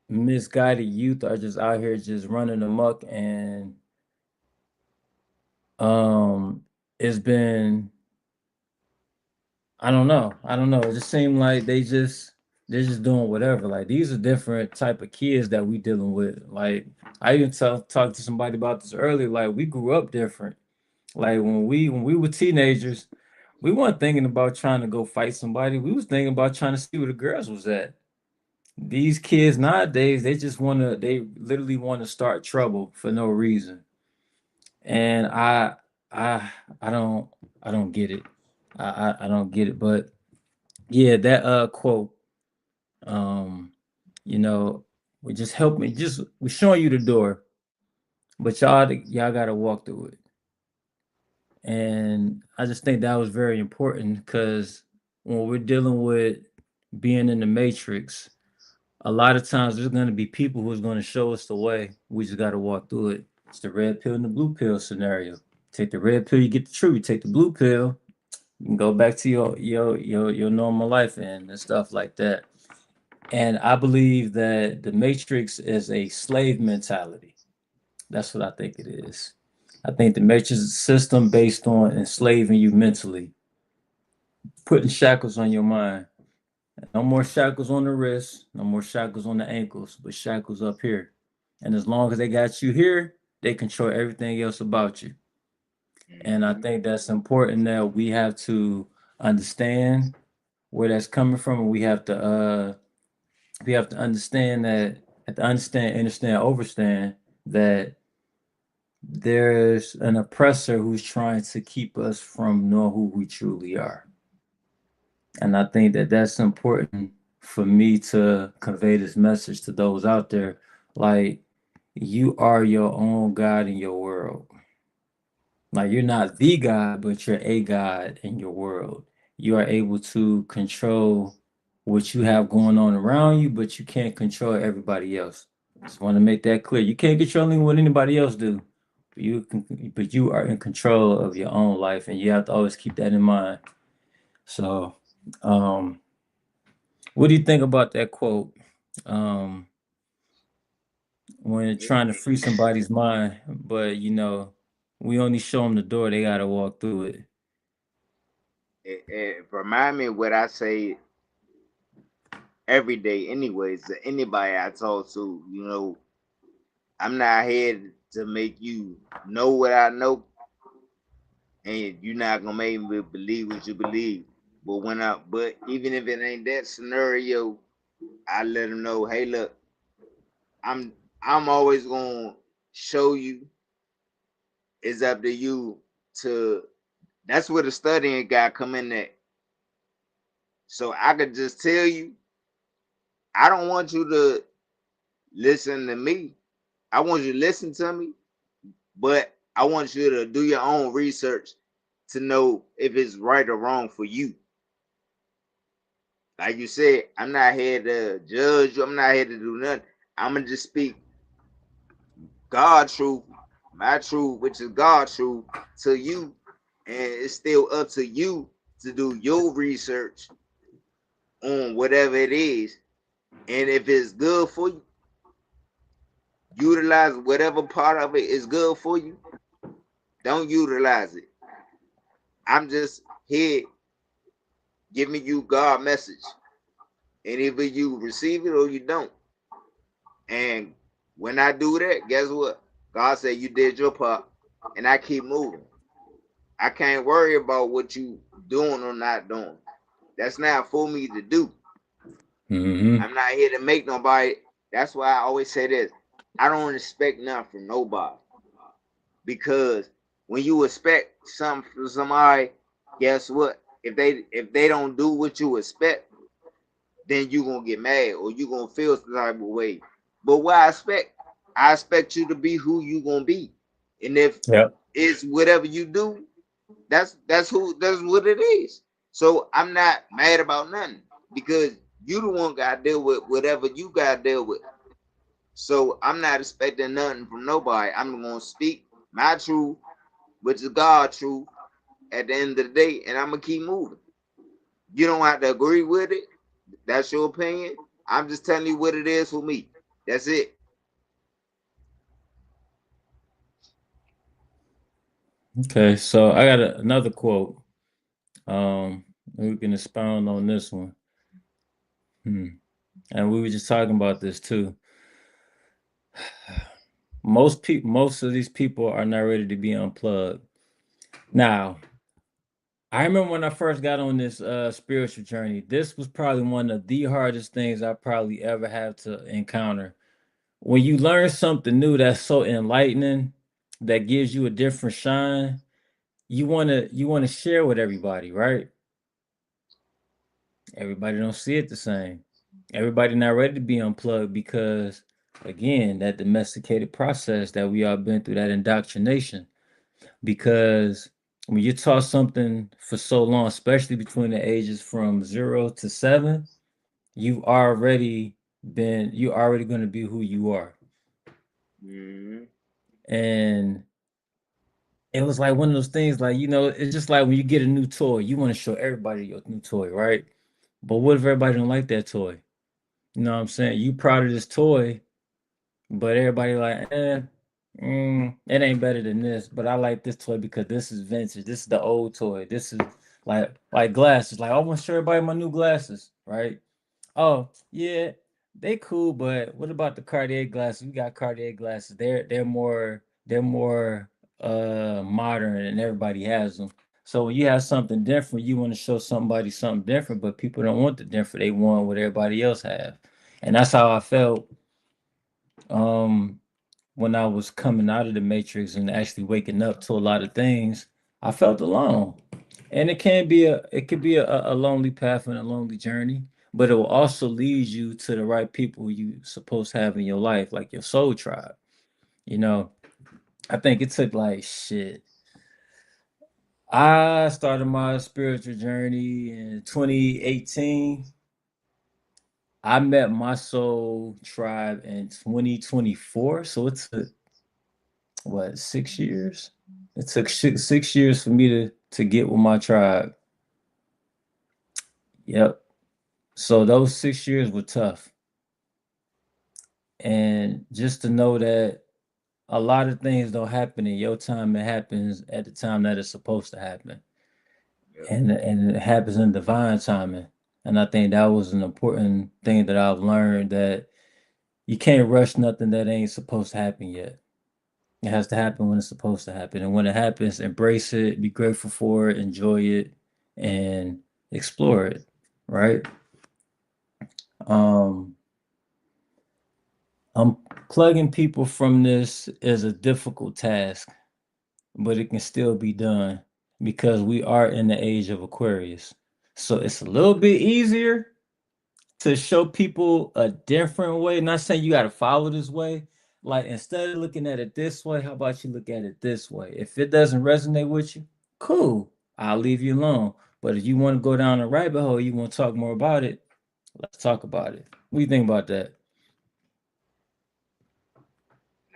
misguided youth are just out here just running amok, and um it's been, I don't know, it just seemed like they're just doing whatever. Like these are different type of kids that we dealing with. Like I even talked to somebody about this earlier. Like we grew up different. Like when we were teenagers, we weren't thinking about trying to go fight somebody. We was thinking about trying to see where the girls was at. These kids nowadays, they literally want to start trouble for no reason. And I I don't I don't get it. I don't get it. But yeah, that quote, um, you know, we just help me, just we're showing you the door, but y'all gotta walk through it. And I just think that was very important because when we're dealing with being in the matrix, a lot of times there's going to be people who's going to show us the way. We just got to walk through it. It's the red pill and the blue pill scenario. Take the red pill, you get the truth. You take the blue pill, you can go back to your normal life and stuff like that. And I believe that the matrix is a slave mentality. That's what I think it is. I think the matrix is a system based on enslaving you mentally, putting shackles on your mind. No more shackles on the wrists, no more shackles on the ankles, but shackles up here. And as long as they got you here, they control everything else about you. And I Mm-hmm. think that's important that we have to understand where that's coming from, and we have to understand that, have to understand, overstand that there's an oppressor who's trying to keep us from knowing who we truly are. And I think that that's important for me to convey this message to those out there. Like, you are your own God in your world. Like, you're not the God, but you're a God in your world. You are able to control what you have going on around you, but you can't control everybody else. Just want to make that clear. You can't control what anybody else do. But you are in control of your own life, and you have to always keep that in mind. So, um, what do you think about that quote? Um, when It, trying to it, free somebody's mind, but we only show them the door; they gotta walk through it. it remind me of what I say every day, anyways, to anybody I talk to. I'm not here to make you know what I know, and you're not gonna make me believe what you believe. But even if it ain't that scenario, I let them know, hey, look, I'm I'm always gonna show you. It's up to you to. That's where the studying guy come in at. So I could just tell you, I don't want you to listen to me. I want you to listen to me, but I want you to do your own research to know if it's right or wrong for you. Like you said, I'm not here to judge you. I'm not here to do nothing. I'm gonna just speak God truth, my truth, which is God truth, to you, and it's still up to you to do your research on whatever it is. And if it's good for you, utilize whatever part of it is good for you. Don't utilize it. I'm just here giving you God message, and either you receive it or you don't. And when I do that, guess what? God said you did your part, and I keep moving. I can't worry about what you doing or not doing. That's not for me to do. Mm-hmm. I'm not here to make nobody. That's why I always say this. I don't expect nothing from nobody because when you expect something from somebody, guess what? If they don't do what you expect, then you gonna get mad or you gonna feel some type of way. But what I expect you to be who you gonna be, and if Yep. it's whatever you do, that's what it is. So I'm not mad about nothing because you the one got to deal with whatever you got to deal with. So I'm not expecting nothing from nobody. I'm gonna speak my truth, which is God's truth, at the end of the day, and I'm gonna keep moving. You don't have to agree with it. That's your opinion. I'm just telling you what it is for me. That's it. Okay, so I got another quote. Um, we can expound on this one. Hmm. And we were just talking about this too. Most of these people are not ready to be unplugged. Now, I remember when I first got on this spiritual journey, this was probably one of the hardest things I probably ever have to encounter. When you learn something new that's so enlightening, that gives you a different shine, you wanna share with everybody, right? Everybody don't see it the same. Everybody not ready to be unplugged because again, that domesticated process that we all been through, that indoctrination. Because when you taught something for so long, especially between the ages from 0 to 7, you're already going to be who you are. Mm-hmm. And it was like one of those things, like, it's just like when you get a new toy, you want to show everybody your new toy, right? But what if everybody don't like that toy? You know what I'm saying? You proud of this toy, but everybody like, it ain't better than this. But I like this toy because this is vintage. This is the old toy. This is like glasses. Like I want to show everybody my new glasses, right? Oh yeah, they cool, but what about the Cartier glasses? We got Cartier glasses. They're more modern and everybody has them. So when you have something different, you want to show somebody something different, but people don't want the different. They want what everybody else have. And that's how I felt um when I was coming out of the matrix and actually waking up to a lot of things. I felt alone. And it could be a lonely path and a lonely journey, but it will also lead you to the right people you supposed to have in your life, like your soul tribe. You know, I think it took like shit. I started my spiritual journey in 2018. I met my soul tribe in 2024. So it took what, 6 years? It took 6 years for me to get with my tribe. Yep. So those 6 years were tough. And just to know that a lot of things don't happen in your time, it happens at the time that it's supposed to happen. Yep. And it happens in divine timing. And I think that was an important thing that I've learned, that you can't rush nothing that ain't supposed to happen yet. It has to happen when it's supposed to happen. And when it happens, embrace it, be grateful for it, enjoy it, and explore it. Right? Um, Unplugging people from this is a difficult task, but it can still be done because we are in the age of Aquarius. So it's a little bit easier to show people a different way. Not saying you got to follow this way. Like instead of looking at it this way, how about you look at it this way? If it doesn't resonate with you, cool. I'll leave you alone. But if you want to go down a rabbit hole, you want to talk more about it, let's talk about it. What do you think about that?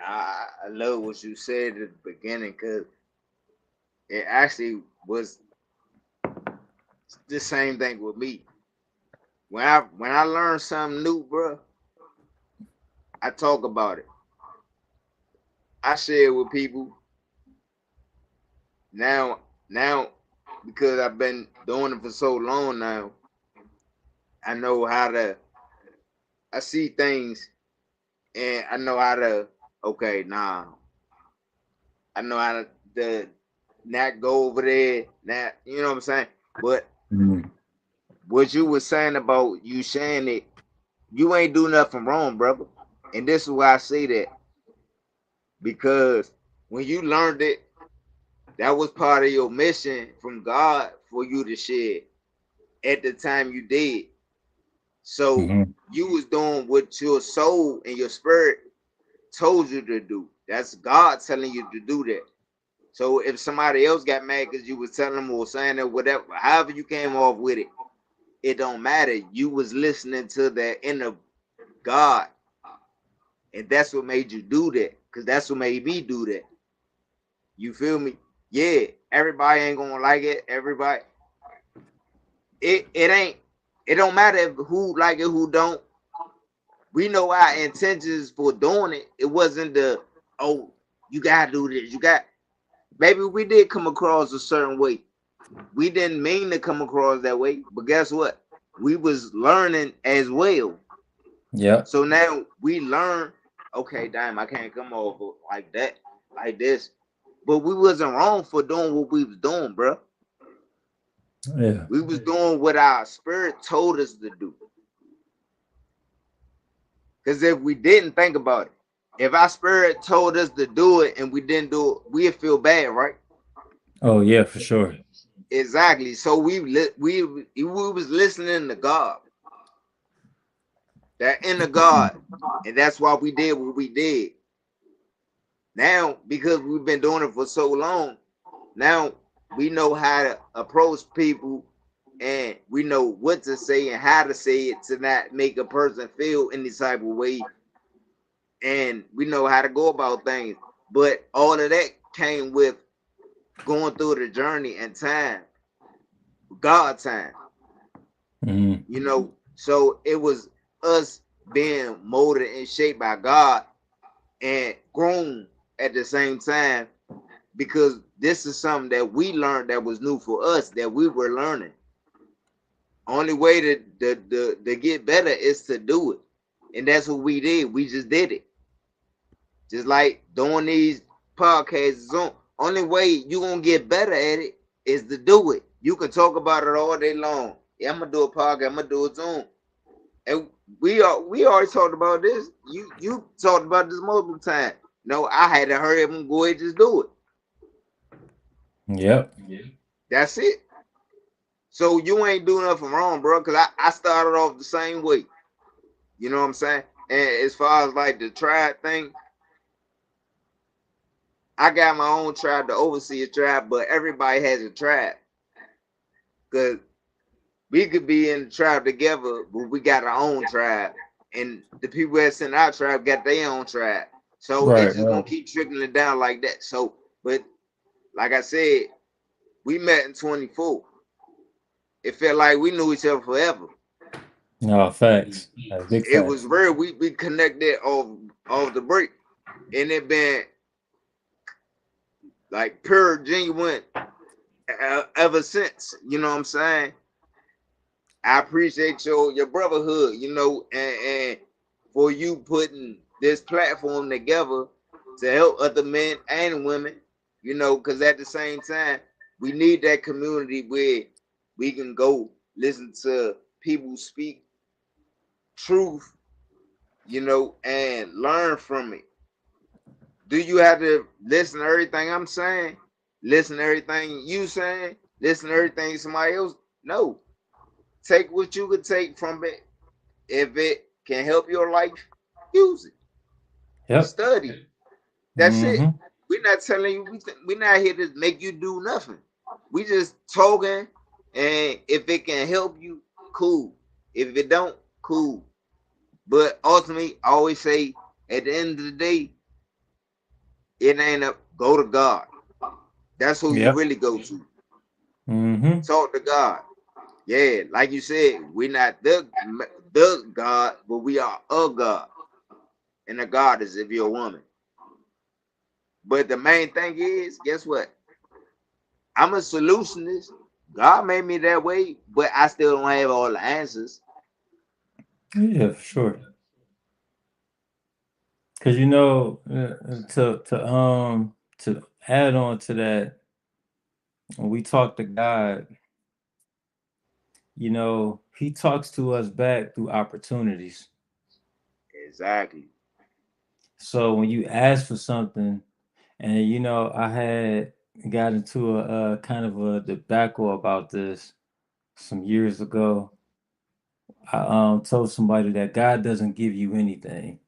I love what you said at the beginning because it actually was the same thing with me. When I learn something new, bro, I talk about it. I share with people now. Now, because I've been doing it for so long now, I know how to. I see things, and I know how to. Okay, nah, I know how to not go over there. Not, you know what I'm saying. But Mhm. what you were saying about you saying it, you ain't do nothing wrong, brother. And this is why I say that, because when you learned it, that was part of your mission from God for you to share at the time you did. So Mhm. you was doing what your soul and your spirit told you to do. That's God telling you to do that. So if somebody else got mad because you was telling them or saying it, whatever, however you came off with it, it don't matter. You was listening to that inner God, and that's what made you do that. Cause that's what made me do that. You feel me? Yeah, everybody ain't gonna like it. Everybody, it ain't. It don't matter if who like it, who don't. We know our intentions for doing it. It wasn't the, oh, you gotta do this. You got, maybe we did come across a certain way. We didn't mean to come across that way, but guess what? We was learning as well. Yep. So now we learn, okay, damn, I can't come over like that, like this. But we wasn't wrong for doing what we was doing, bro. Yeah. We was doing what our spirit told us to do. Because if we didn't think about it, if our spirit told us to do it and we didn't do it, we'd feel bad, right? Oh yeah, for sure. Exactly. So we was listening to God, that inner God, and that's why we did what we did. Now, because we've been doing it for so long, now we know how to approach people, and we know what to say and how to say it to not make a person feel any type of way, and we know how to go about things. But all of that came with going through the journey and time, God time, Mhm. you know. So it was us being molded and shaped by God and grown at the same time, because this is something that we learned that was new for us, that we were learning. Only way to get better is to do it. And that's what we did. We just did it. Just like doing these podcasts. Only way you gonna get better at it is to do it. You can talk about it all day long. Yeah, I'm gonna do a podcast, I'm gonna do a Zoom. And we already talked about this. You talked about this multiple times. No, I had to hurry up and go ahead and just do it. Yep. That's it. So you ain't doing nothing wrong, bro. Cause I started off the same way. You know what I'm saying? And as far as like the tribe thing, I got my own tribe, the overseer tribe, but everybody has a tribe. Cause we could be in the tribe together, but we got our own tribe. And the people that's in our tribe got their own tribe. So it's Right. just gonna Right. keep trickling down like that. So, but like I said, we met in 24. It felt like we knew each other forever. No facts. Big It was facts. rare. We connected off the break. And it been like pure genuine ever since. You know what I'm saying? I appreciate your brotherhood, you know, and for you putting this platform together to help other men and women, you know, because at the same time, we need that community where we can go listen to people speak truth, you know, and learn from it. Do you have to listen to everything I'm saying? Listen to everything you saying? Listen to everything somebody else? No. Take what you could take from it. If it can help your life, use it. Yep. Study. That's it. Mhm. We're not telling you. We're not here to make you do nothing. We just talking, and if it can help you, cool. If it don't, cool. But ultimately, I always say, at the end of the day, it ain't up. Go to God. That's who you Yep. really go to. Mhm. Talk to God. Yeah, like you said, we're not the God, but we are a God, and a God is if you're a woman. But the main thing is, guess what? I'm a solutionist. God made me that way, but I still don't have all the answers. Yeah, for sure. Because you know, to add on to that, when we talk to God, you know, He talks to us back through opportunities. Exactly. So when you ask for something, and you know, I had got into a kind of a debacle about this some years ago. I told somebody that God doesn't give you anything,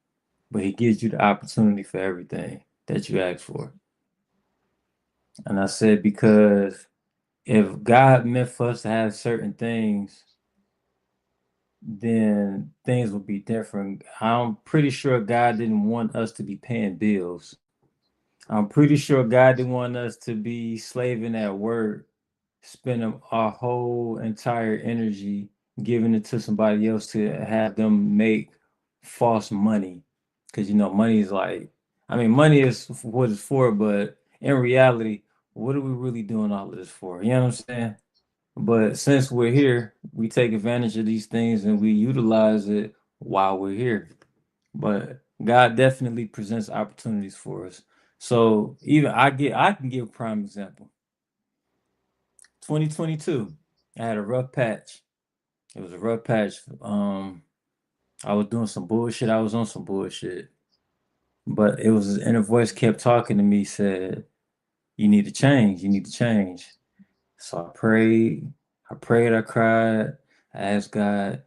but He gives you the opportunity for everything that you ask for. And I said because if God meant for us to have certain things, then things would be different. I'm pretty sure God didn't want us to be paying bills. I'm pretty sure God didn't want us to be slaving at work, spending our whole entire energy giving it to somebody else to have them make false money. Because, you know, money is like, I mean, money is what it's for, but in reality, what are we really doing all of this for? You know what I'm saying? But since we're here, we take advantage of these things and we utilize it while we're here. But God definitely presents opportunities for us. So even I can give a prime example. 2022, I had a rough patch. It was a rough patch. I was doing some bullshit. I was on some bullshit. But it was an inner voice kept talking to me, said, "You need to change. You need to change." So I prayed. I prayed. I cried. I asked God,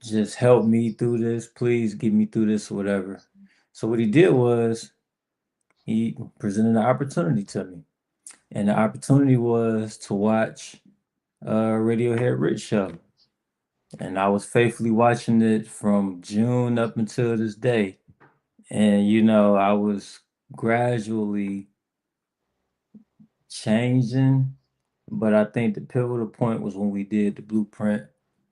just help me through this. Please get me through this or whatever. So what he did was he presented an opportunity to me. And the opportunity was to watch Radiohead Rich show. And I was faithfully watching it from June up until this day. And you know, I was gradually changing, but I think the pivotal point was when we did the blueprint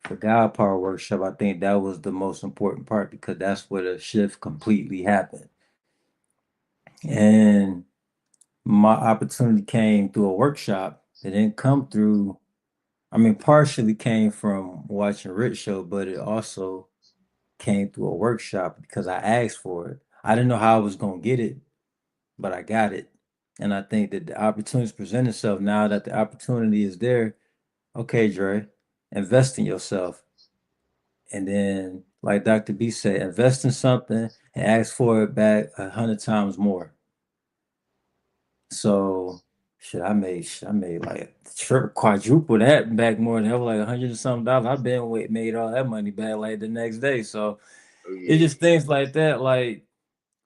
for God Power Workshop. I think that was the most important part because that's where the shift completely happened. And my opportunity came through a workshop. It didn't come through, I mean, partially came from watching Rich show, but it also came through a workshop because I asked for it. I didn't know how I was gonna get it, but I got it. And I think that the opportunities present itself now that the opportunity is there. Okay, Dre, invest in yourself. And then, like Dr. B said, invest in something and ask for it back 100 times more. So, I made like quadruple that back more than ever, like 100 and something dollars. I've been made all that money back like the next day. So Oh it's yeah. just things like that. Like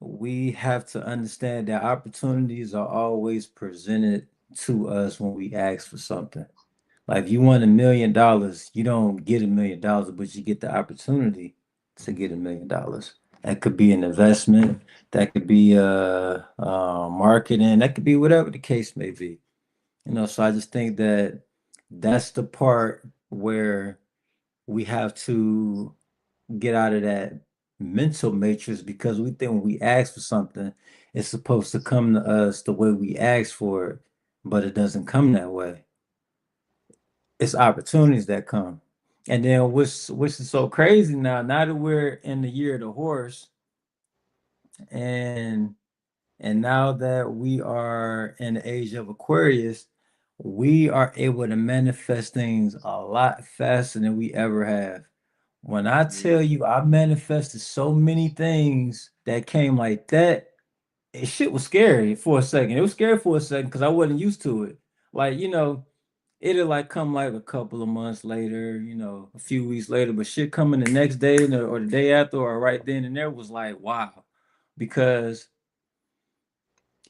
we have to understand that opportunities are always presented to us when we ask for something. Like if you want $1 million, you don't get $1 million, but you get the opportunity to get $1 million. That could be an investment, that could be marketing, that could be whatever the case may be. You know, so I just think that that's the part where we have to get out of that mental matrix because we think when we ask for something, it's supposed to come to us the way we ask for it, but it doesn't come that way. It's opportunities that come. And then which is so crazy now that we're in the year of the horse and now that we are in the age of Aquarius, we are able to manifest things a lot faster than we ever have. When I tell Mm. you I manifested so many things that came like that, shit was scary for a second. It was scary for a second because I wasn't used to it. Like, you know, it'll like come like a couple of months later, you know, a few weeks later, but shit coming the next day or the day after or right then and there was like, wow. Because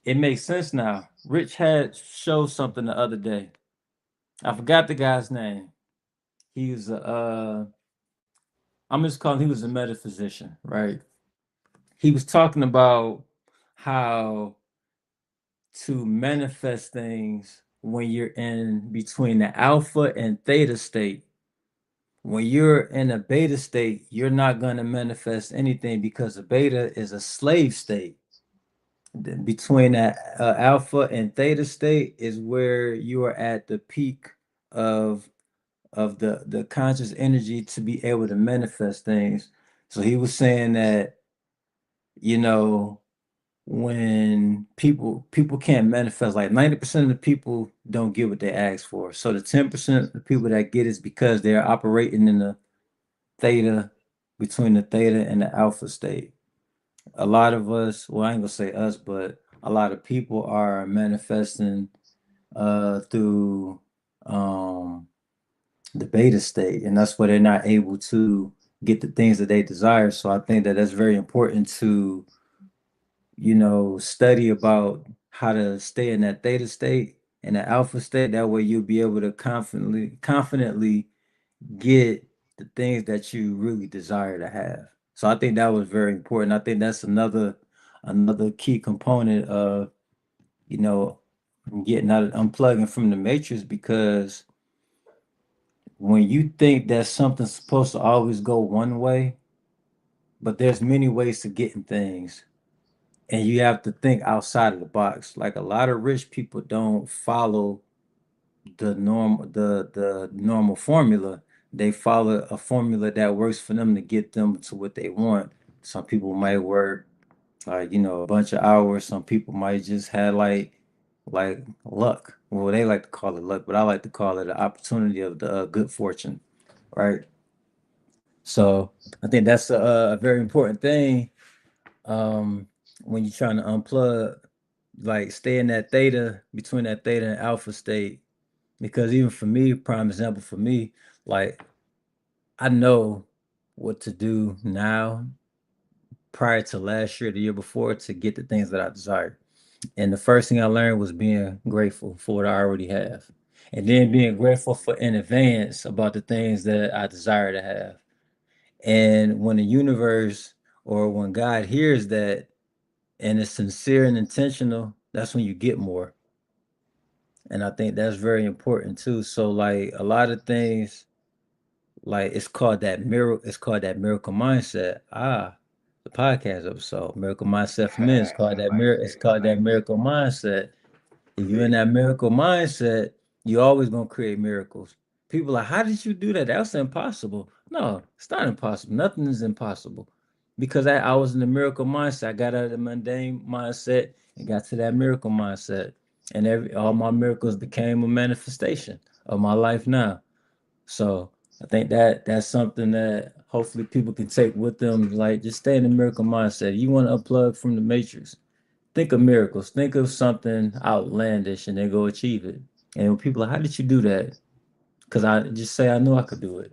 it makes sense now. Rich had showed something the other day. I forgot the guy's name. He was a I'm just calling he was a metaphysician, right? He was talking about how to manifest things when you're in between the alpha and theta state. When you're in a beta state, you're not going to manifest anything because the beta is a slave state. between that alpha and theta state is where you are at the peak of the conscious energy to be able to manifest things. So he was saying that, you know, when people can't manifest, like 90% of the people don't get what they ask for. So the 10% of the people that get is because they're operating in the theta, between the theta and the alpha state. A lot of us, well, I ain't gonna say us, but a lot of people are manifesting through um the beta state, and that's where they're not able to get the things that they desire. So I think that that's very important to, study about how to stay in that theta state and the alpha state. That way you'll be able to confidently get the things that you really desire to have. So I think that was very important. I think that's another key component of, you know, getting out of unplugging from the matrix, because when you think that something's supposed to always go one way, but there's many ways to getting things, and you have to think outside of the box. Like a lot of rich people don't follow the normal formula. They follow a formula that works for them to get them to what they want. Some people might work a bunch of hours. Some people might just have like luck. Well, they like to call it luck, but I like to call it the opportunity of the good fortune, right? So I think that's a very important thing, um, when you're trying to unplug, like stay in that theta, between that theta and alpha state. Because even for me, prime example for me, like I know what to do now prior to last year, the year before, to get the things that I desire. And the first thing I learned was being grateful for what I already have. And then being grateful for in advance about the things that I desire to have. And when the universe, or when God hears that and it's sincere and intentional, that's when you get more. And I think that's very important too. So like a lot of things, like it's called that miracle mindset. The podcast episode, Miracle Mindset for Men. I It's like called that that. miracle mindset. If you're in Yeah. that miracle mindset, you're always gonna create miracles. People are like, how did you do that? That's impossible. No, it's not impossible. Nothing is impossible. Because I was in the miracle mindset. I got out of the mundane mindset and got to that miracle mindset. And all my miracles became a manifestation of my life now. So I think that that's something that hopefully people can take with them. Like, just stay in the miracle mindset. You want to unplug from the matrix. Think of miracles. Think of something outlandish and then go achieve it. And when people are like, how did you do that? Because I just say I knew I could do it.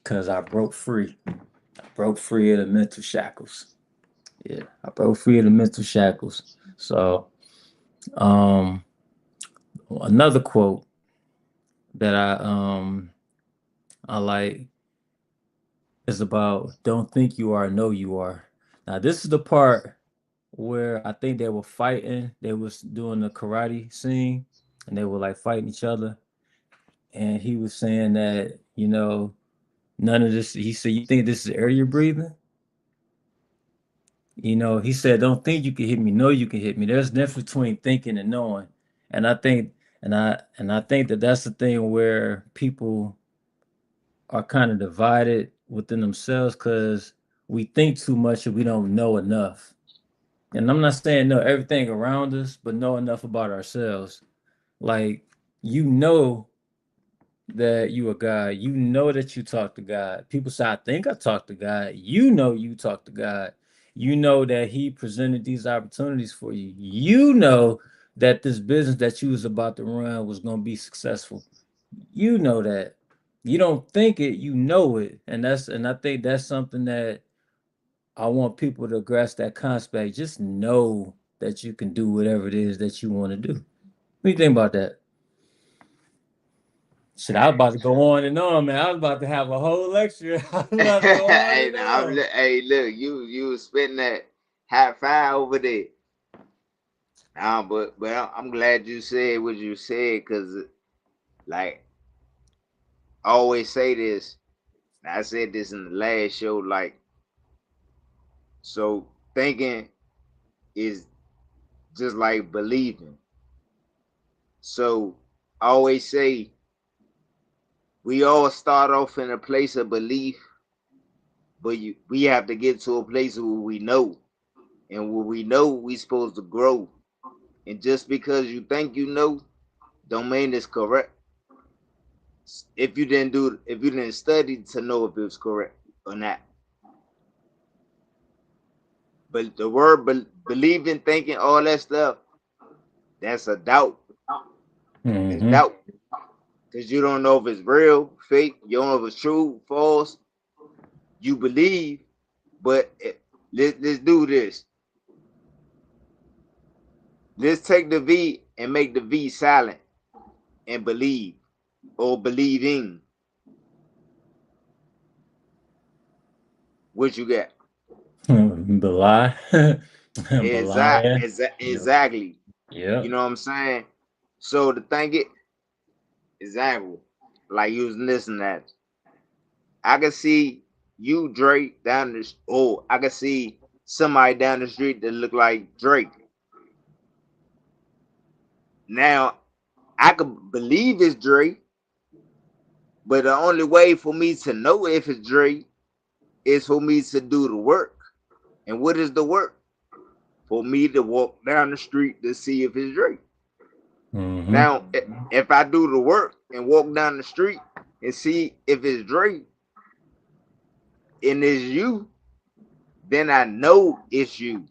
Because I broke free. I broke free of the mental shackles. Yeah, I broke free of the mental shackles. So, um, another quote that I like is about, don't think you are, know you are. Now this is the part where I think they were fighting. They was doing the karate scene, and they were like fighting each other. And he was saying that, none of this. He said, "You think this is air you're breathing?" He said, "Don't think you can hit me. Know you can hit me." There's a difference between thinking and knowing. And I think, and I think that that's the thing where people are kind of divided within themselves, because we think too much and we don't know enough. And I'm not saying know everything around us, but know enough about ourselves. Like, you know that you are God. You know that you talk to God. People say, I think I talk to God. You know you talk to God. You know that He presented these opportunities for you. You know that this business that you was about to run was going to be successful. You know that. You don't think it, you know it. And I think that's something that I want people to grasp, that concept. Just know that you can do whatever it is that you want to do. What do you think about that? Shit, I was about to go on and on, man. I was about to have a whole lecture. I was about to go on Hey, and on. hey, look, you was spitting that high five over there. Nah, but I'm glad you said what you said, because like I always say this. And I said this in the last show. Like, so thinking is just like believing. So I always say we all start off in a place of belief, but we have to get to a place where we know. And where we know we supposed to grow. And just because you think you know, don't mean it's correct. If you didn't study to know if it was correct or not. But the word believing, thinking, all that stuff, that's a doubt. It's Mm-hmm. doubt. Because you don't know if it's real, fake, you don't know if it's true, false. You believe, but let's do this. Let's take the V and make the V silent and believe or believing. What you got? Belie. Belie. Yep. Exactly. You Yep. know what I'm saying? So the thing is, example, like you was listening at, I can see you Drake down the or I can see somebody down the street that look like Drake. Now I could believe it's Drake, but the only way for me to know if it's Drake is for me to do the work. And what is the work? For me to walk down the street to see if it's Drake. Mm-hmm. Now, if I do the work and walk down the street and see if it's Drake and it's you, then I know it's you.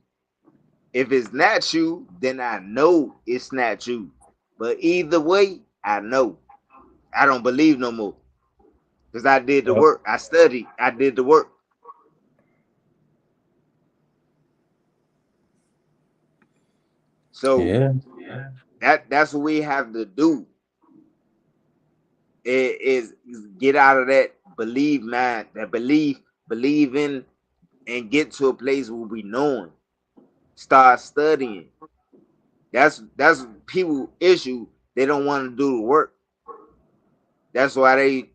If it's not you, then I know it's not you. But either way, I know. I don't believe no more because I did the Yep. work. I studied. I did the work. So Yeah. that's what we have to do is get out of that believe mind, that believe in, and get to a place where we knowing. Start studying. That's people issue. They don't want to do the work. That's why they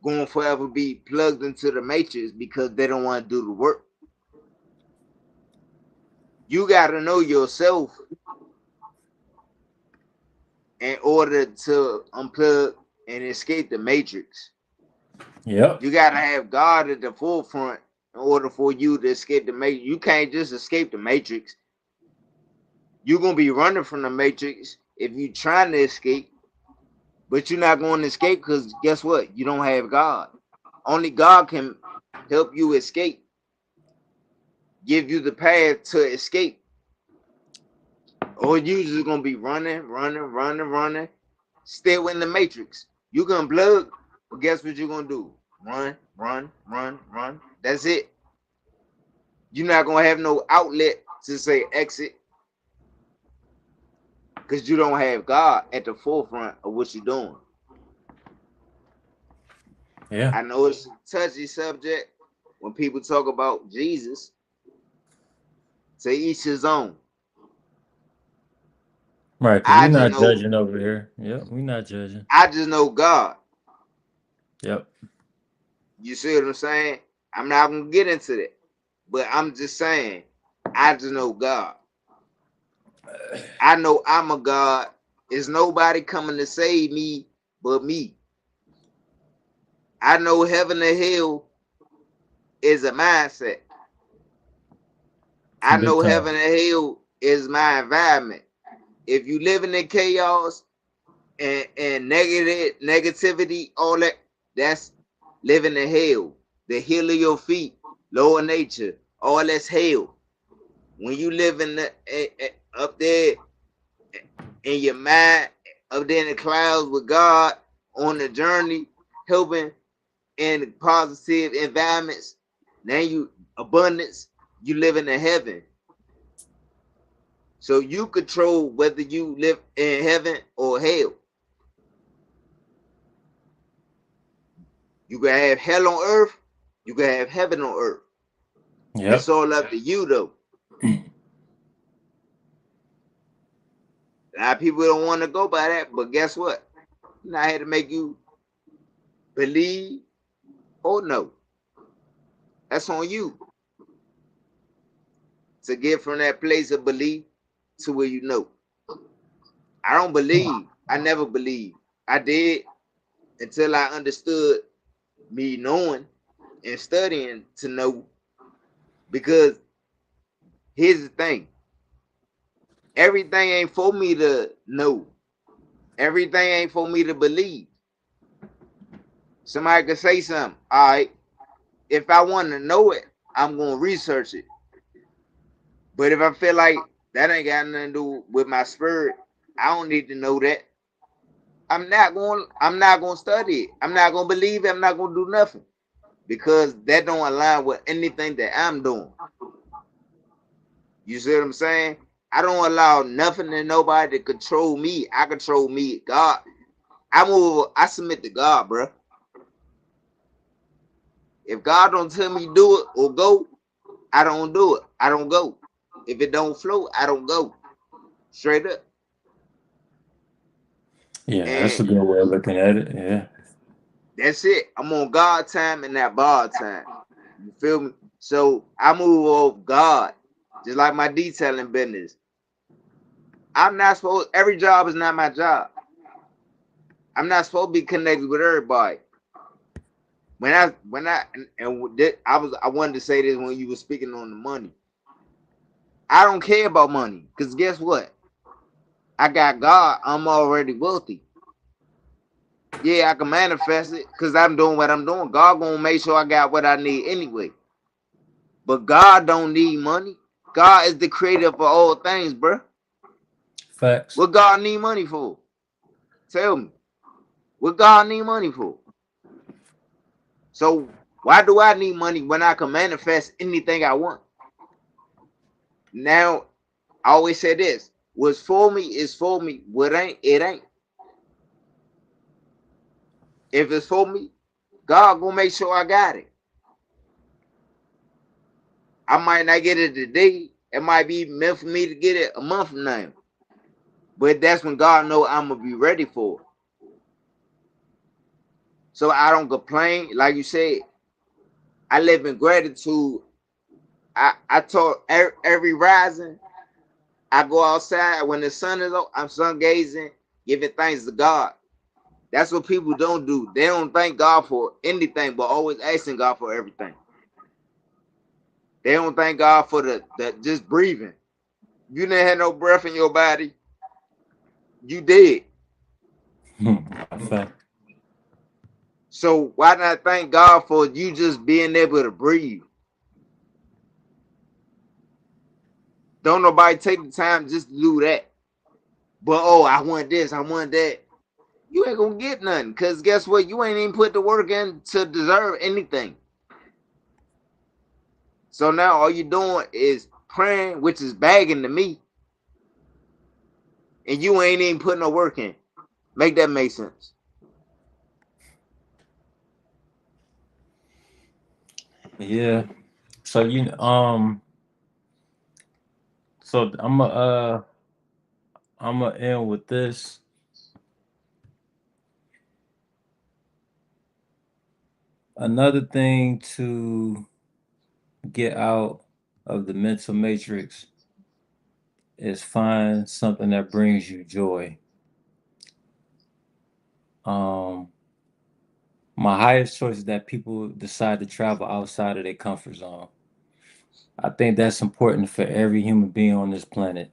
going to forever be plugged into the matrix because they don't want to do the work. You got to know yourself in order to unplug and escape the matrix. Yep. You got to have God at the forefront in order for you to escape the matrix. You can't just escape the matrix. You're going to be running from the matrix if you're trying to escape, but you're not going to escape because guess what? You don't have God. Only God can help you escape, give you the path to escape. Or you just gonna be running, still in the matrix. You gonna plug, but guess what you're gonna do? Run. That's it. You're not gonna have no outlet to say exit because you don't have God at the forefront of what you're doing. Yeah. I know it's a touchy subject when people talk about Jesus, to each his own. Right, because I we're just not know judging over here. Yep, we're not judging. I just know God. Yep. You see what I'm saying? I'm not gonna get into that. But I'm just saying, I just know God. I know I'm a God. There's nobody coming to save me but me. I know heaven and hell is a mindset. I Big know time. heaven and hell is my environment. If you living in chaos and negativity, all that, that's living in hell. The heel of your feet, lower nature, all that's hell. When you live in up there in your mind, up there in the clouds with God on the journey, helping in positive environments, now you abundance, you live in heaven. So you control whether you live in heaven or hell. You can have hell on earth, you can have heaven on earth. It's Yep. all up to you though. A lot of people don't want to go by that, but guess what? I had to make you believe or no. That's on you to get from that place of belief. to where you know. I don't believe. I never believed. I did until I understood me knowing and studying to know. Because here's the thing: everything ain't for me to know. Everything ain't for me to believe. Somebody could say something. All right, if I want to know it, I'm gonna research it. But if I feel like that ain't got nothing to do with my spirit, I don't need to know that. I'm not going to study it. I'm not going to believe it. I'm not going to do nothing because that don't align with anything that I'm doing. You see what I'm saying? I don't allow nothing and nobody to control me. I control me. God, I submit to God, bro. If God don't tell me do it or go, I don't do it. I don't go. If it don't flow, I don't go. Straight up. Yeah, that's And a good way of looking at it. Yeah. that's it. I'm on God time and that bar time. You feel me? So I move off God, just like my detailing business. I'm not supposed. Every job is not my job. I'm not supposed to be connected with everybody. I wanted to say this when you were speaking on the money. I don't care about money because guess what? I got God. I'm already wealthy. Yeah, I can manifest it because I'm doing what I'm doing. God gonna make sure I got what I need anyway. But God don't need money. God is the creator for all things, bro. Facts. What God need money for? Tell me. What God need money for? So why do I need money when I can manifest anything I want? Now, I always say this. What's for me is for me. What ain't, it ain't. If it's for me, God gonna make sure I got it. I might not get it today. It might be meant for me to get it a month from now. But that's when God know I'm gonna be ready for it. So I don't complain. Like you said, I live in gratitude. I taught every rising. I go outside when the sun is up. I'm sun gazing, giving thanks to God. That's what people don't do. They don't thank God for anything, but always asking God for everything. They don't thank God for the just breathing. You didn't have no breath in your body, you dead. Fact. So why not thank God for you just being able to breathe? Don't nobody take the time just to do that. But oh, I want this, I want that. You ain't gonna get nothing. Cause guess what? You ain't even put the work in to deserve anything. So now all you doing is praying, which is bagging to me, and you ain't even putting no work in. Make that make sense. Yeah. So so I'm gonna end with this. Another thing to get out of the mental matrix is find something that brings you joy. Um, my highest choice is that people decide to travel outside of their comfort zone. I think that's important for every human being on this planet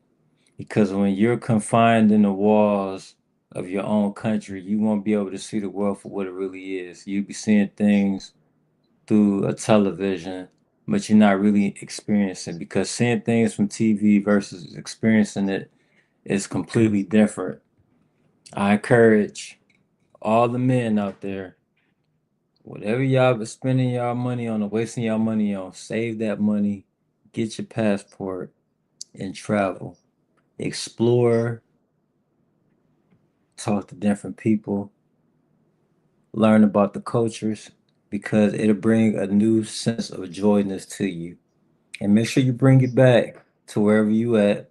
because when you're confined in the walls of your own country, you won't be able to see the world for what it really is. You'll be seeing things through a television, but you're not really experiencing because seeing things from TV versus experiencing it is completely different. I encourage all the men out there, whatever y'all been spending y'all money on or wasting y'all money on, save that money, get your passport, and travel. Explore, talk to different people, learn about the cultures, because it'll bring a new sense of joyness to you. And make sure you bring it back to wherever you at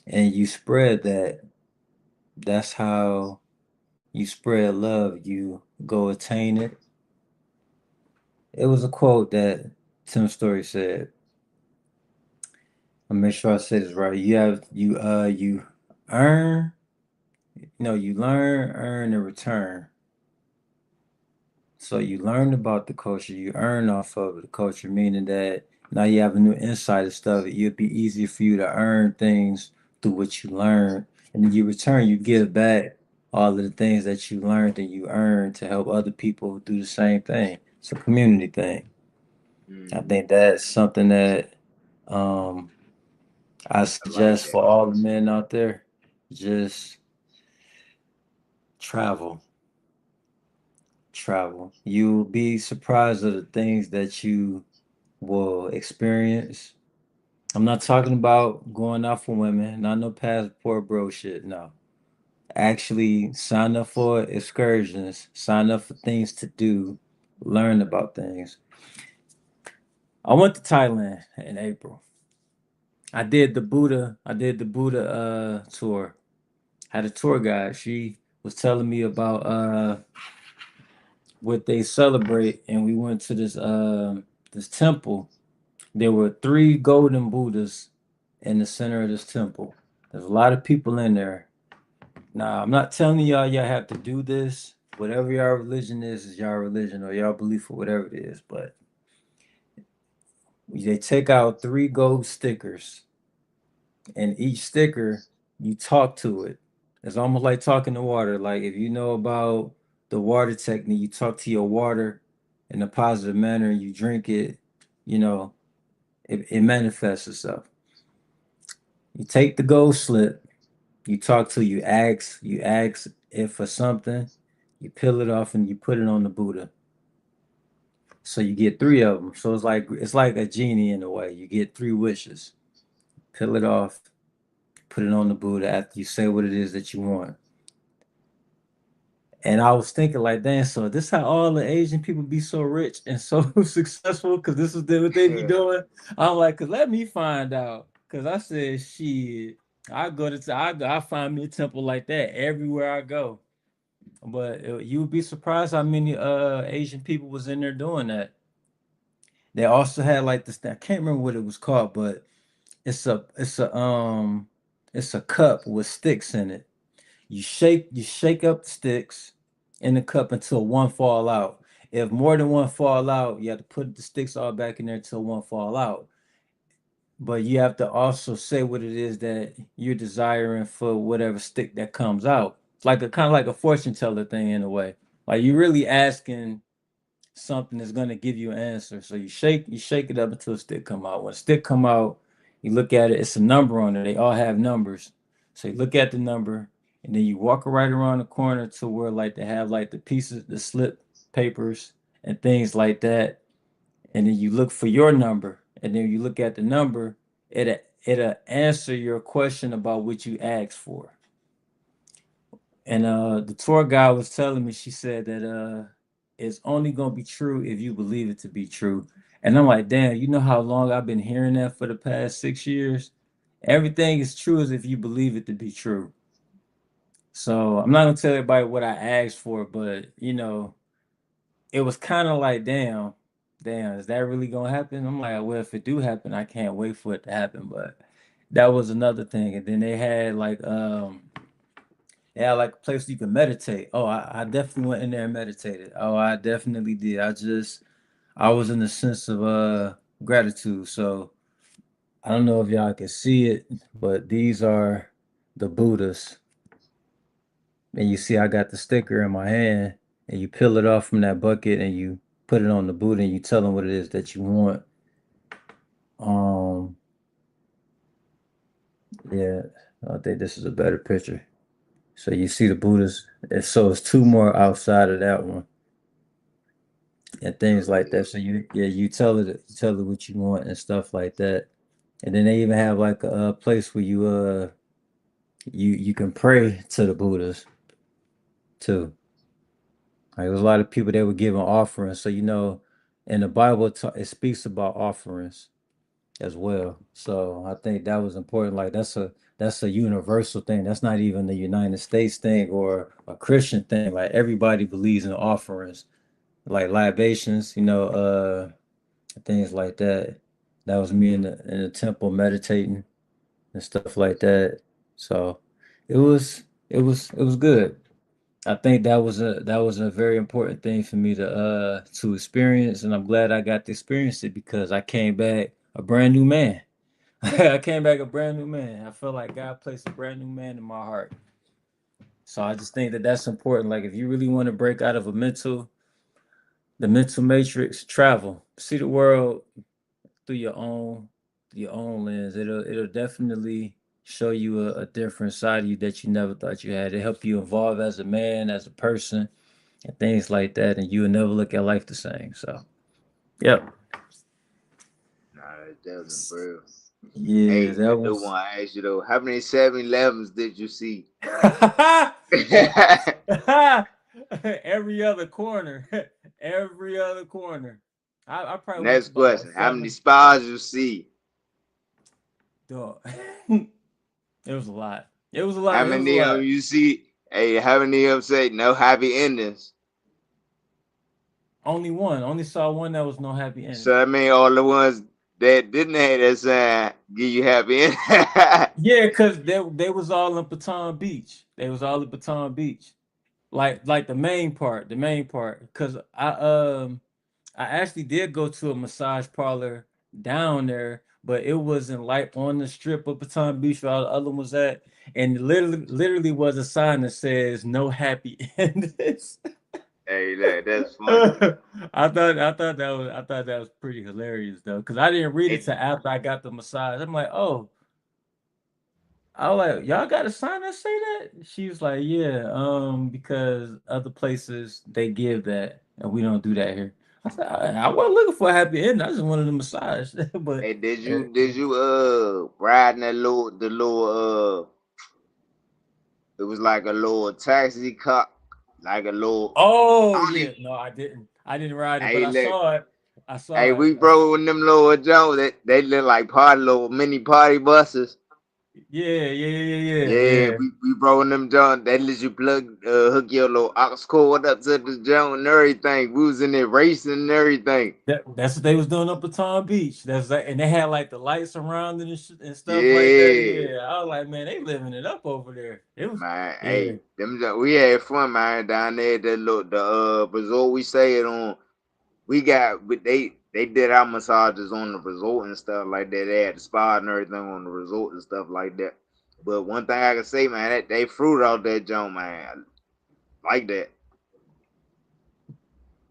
and you spread that. That's how you spread love. You go attain it. It was a quote that Tim Story said. I'll make sure I say this right. You earn, you learn, earn, and return. So you learn about the culture, you earn off of the culture, meaning that now you have a new insight of stuff. It'll be easier for you to earn things through what you learn. And then you return, you give back all of the things that you learned and you earned to help other people do the same thing. It's a community thing. I Mm-hmm. think that's something that um, I I like suggest that. for all the men out there. Just travel, travel. You'll be surprised of the things that you will experience. I'm not talking about going out for women, not no passport bro shit. No. Actually sign up for excursions, sign up for things to do, learn about things. I went to Thailand in April. I did the Buddha tour. Had a tour guide. She was telling me about what they celebrate, and we went to this temple. There were three golden Buddhas in the center of this temple. There's a lot of people in there. Now, I'm not telling y'all have to do this. Whatever y'all religion is y'all religion or y'all belief or whatever it is. But they take out three gold stickers, and each sticker you talk to it. It's almost like talking to water. Like if you know about the water technique, you talk to your water in a positive manner, you drink it, you know, it manifests itself. You take the gold slip, you talk to, you ask it for something, you peel it off and you put it on the Buddha. So you get three of them. So it's like a genie in a way. You get three wishes. Peel it off, put it on the Buddha after you say what it is that you want. And I was thinking like, damn, so this how all the Asian people be so rich and so successful because this is what they be doing. I'm like, cause let me find out. Cause I said, shit, I find me a temple like that everywhere I go. But you would be surprised how many Asian people was in there doing that. They also had like this. I can't remember what it was called, but it's a cup with sticks in it. You shake up the sticks in the cup until one fall out. If more than one fall out, you have to put the sticks all back in there until one fall out. But you have to also say what it is that you're desiring for whatever stick that comes out. It's like a kind of like a fortune teller thing in a way. Like you're really asking something that's gonna give you an answer. So you shake it up until a stick come out. When a stick come out, you look at it, it's a number on it. They all have numbers. So you look at the number and then you walk right around the corner to where like they have like the pieces, the slip papers and things like that. And then you look for your number. And then you look at the number, it'll answer your question about what you asked for. And the tour guide was telling me, she said that it's only gonna be true if you believe it to be true. And I'm like, damn, you know how long I've been hearing that for the past 6 years? Everything is true as if you believe it to be true. So I'm not gonna tell everybody what I asked for, but it was kind of like, damn, is that really gonna happen? I'm like, well, if it do happen, I can't wait for it to happen. But that was another thing. And then they had like a place you can meditate. Oh, I definitely went in there and meditated. Oh, I definitely did. I was in a sense of gratitude. So I don't know if y'all can see it, but these are the Buddhas. And you see I got the sticker in my hand and you peel it off from that bucket and you put it on the Buddha and you tell them what it is that you want. Um yeah, I think this is a better picture. So you see the Buddhas. So it's two more outside of that one. And things Okay, like that. So you tell it what you want and stuff like that. And then they even have like a place where you can pray to the Buddhas too. Like there's a lot of people that were giving offerings. So in the Bible it speaks about offerings as well. So I think that was important. Like that's a universal thing. That's not even the United States thing or a Christian thing. Like everybody believes in offerings, like libations, things like that. That was me in the temple meditating and stuff like that. So it was good. I think that was a very important thing for me to experience, and I'm glad I got to experience it because I came back a brand new man. I came back a brand new man. I felt like God placed a brand new man in my heart. So I just think that that's important. Like if you really want to break out of the mental matrix, travel, see the world through your own lens. It'll definitely show you a different side of you that you never thought you had. It help you evolve as a man, as a person, and things like that, and you will never look at life the same. So, yep. Nah, that doesn't, bro. Yeah, Hey, that I do was. want to ask you though, how many 7-Elevens did you see? Well, every other corner, every other corner. I probably went to Next about like question, how many seven. spas you see? Dog. It was a lot. It was a How lot. It was a many of them lot. you see? Hey, how many of them say no happy endings? Only one. Only saw one that was no happy ending. So I mean, all the ones that didn't have that sign give you happy ending. Yeah, cause they was all in Baton Beach. They was all in Baton Beach. Like the main part. Cause I actually did go to a massage parlor down there, but it wasn't like on the strip of Baton Beach where all the other ones was at. And literally was a sign that says no happy endings. Hey, that's funny. I thought that was pretty hilarious though, because I didn't read it Hey, till after I got the massage. I'm like, oh, I was like, y'all got a sign that say that? She was like, yeah, because other places they give that, and we don't do that here. I said, I wasn't looking for a happy ending. I just wanted a massage, but hey, did you ride in that little it was like a little taxi car, like a little oh I don't yeah, even. no, I didn't ride it, but Hey, I look, saw it. I hey, saw it. we rode in them little Jones. They look like little mini party buses. Yeah, yeah, yeah, yeah, Yeah, yeah. we rode in them Jones. They let you hook your little aux cord up to the Jones and everything. We was in there racing and everything. That's what they was doing up at Palm Beach. That's like, and they had like the lights around it and stuff like that. Yeah, Yeah, I was like, man, they living it up over there. It was, man. yeah. Hey, we had fun, man, down there. That little the resort we stayed on. We got but they did our massages on the resort and stuff like that. They had the spa and everything on the resort and stuff like that. But one thing I can say, man, that they fruit out that joint, man. I like that.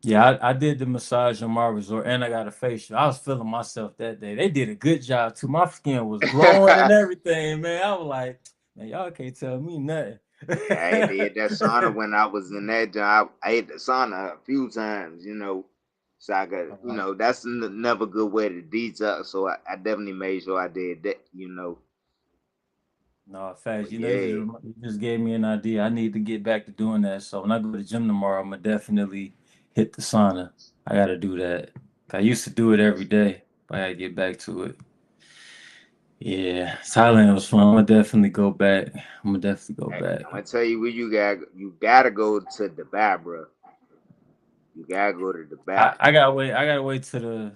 Yeah, I did the massage on my resort and I got a facial. I was feeling myself that day. They did a good job too. My skin was glowing and everything, man. I was like, man, y'all can't tell me nothing. Yeah, I did that sauna when I was in that job. I ate the sauna a few times. So I got, Uh, that's another good way to detox. So I definitely made sure I did that. No, facts. But yeah, You just gave me an idea. I need to get back to doing that. So when I go to the gym tomorrow, I'm gonna definitely hit the sauna. I gotta do that. I used to do it every day, but I gotta get back to it. Yeah, Thailand was fun. I'm gonna definitely go back. I'm gonna definitely go hey, back. I'm gonna tell you where you gotta go to Dubai, bro. You gotta go to Dubai. I gotta wait. I gotta wait to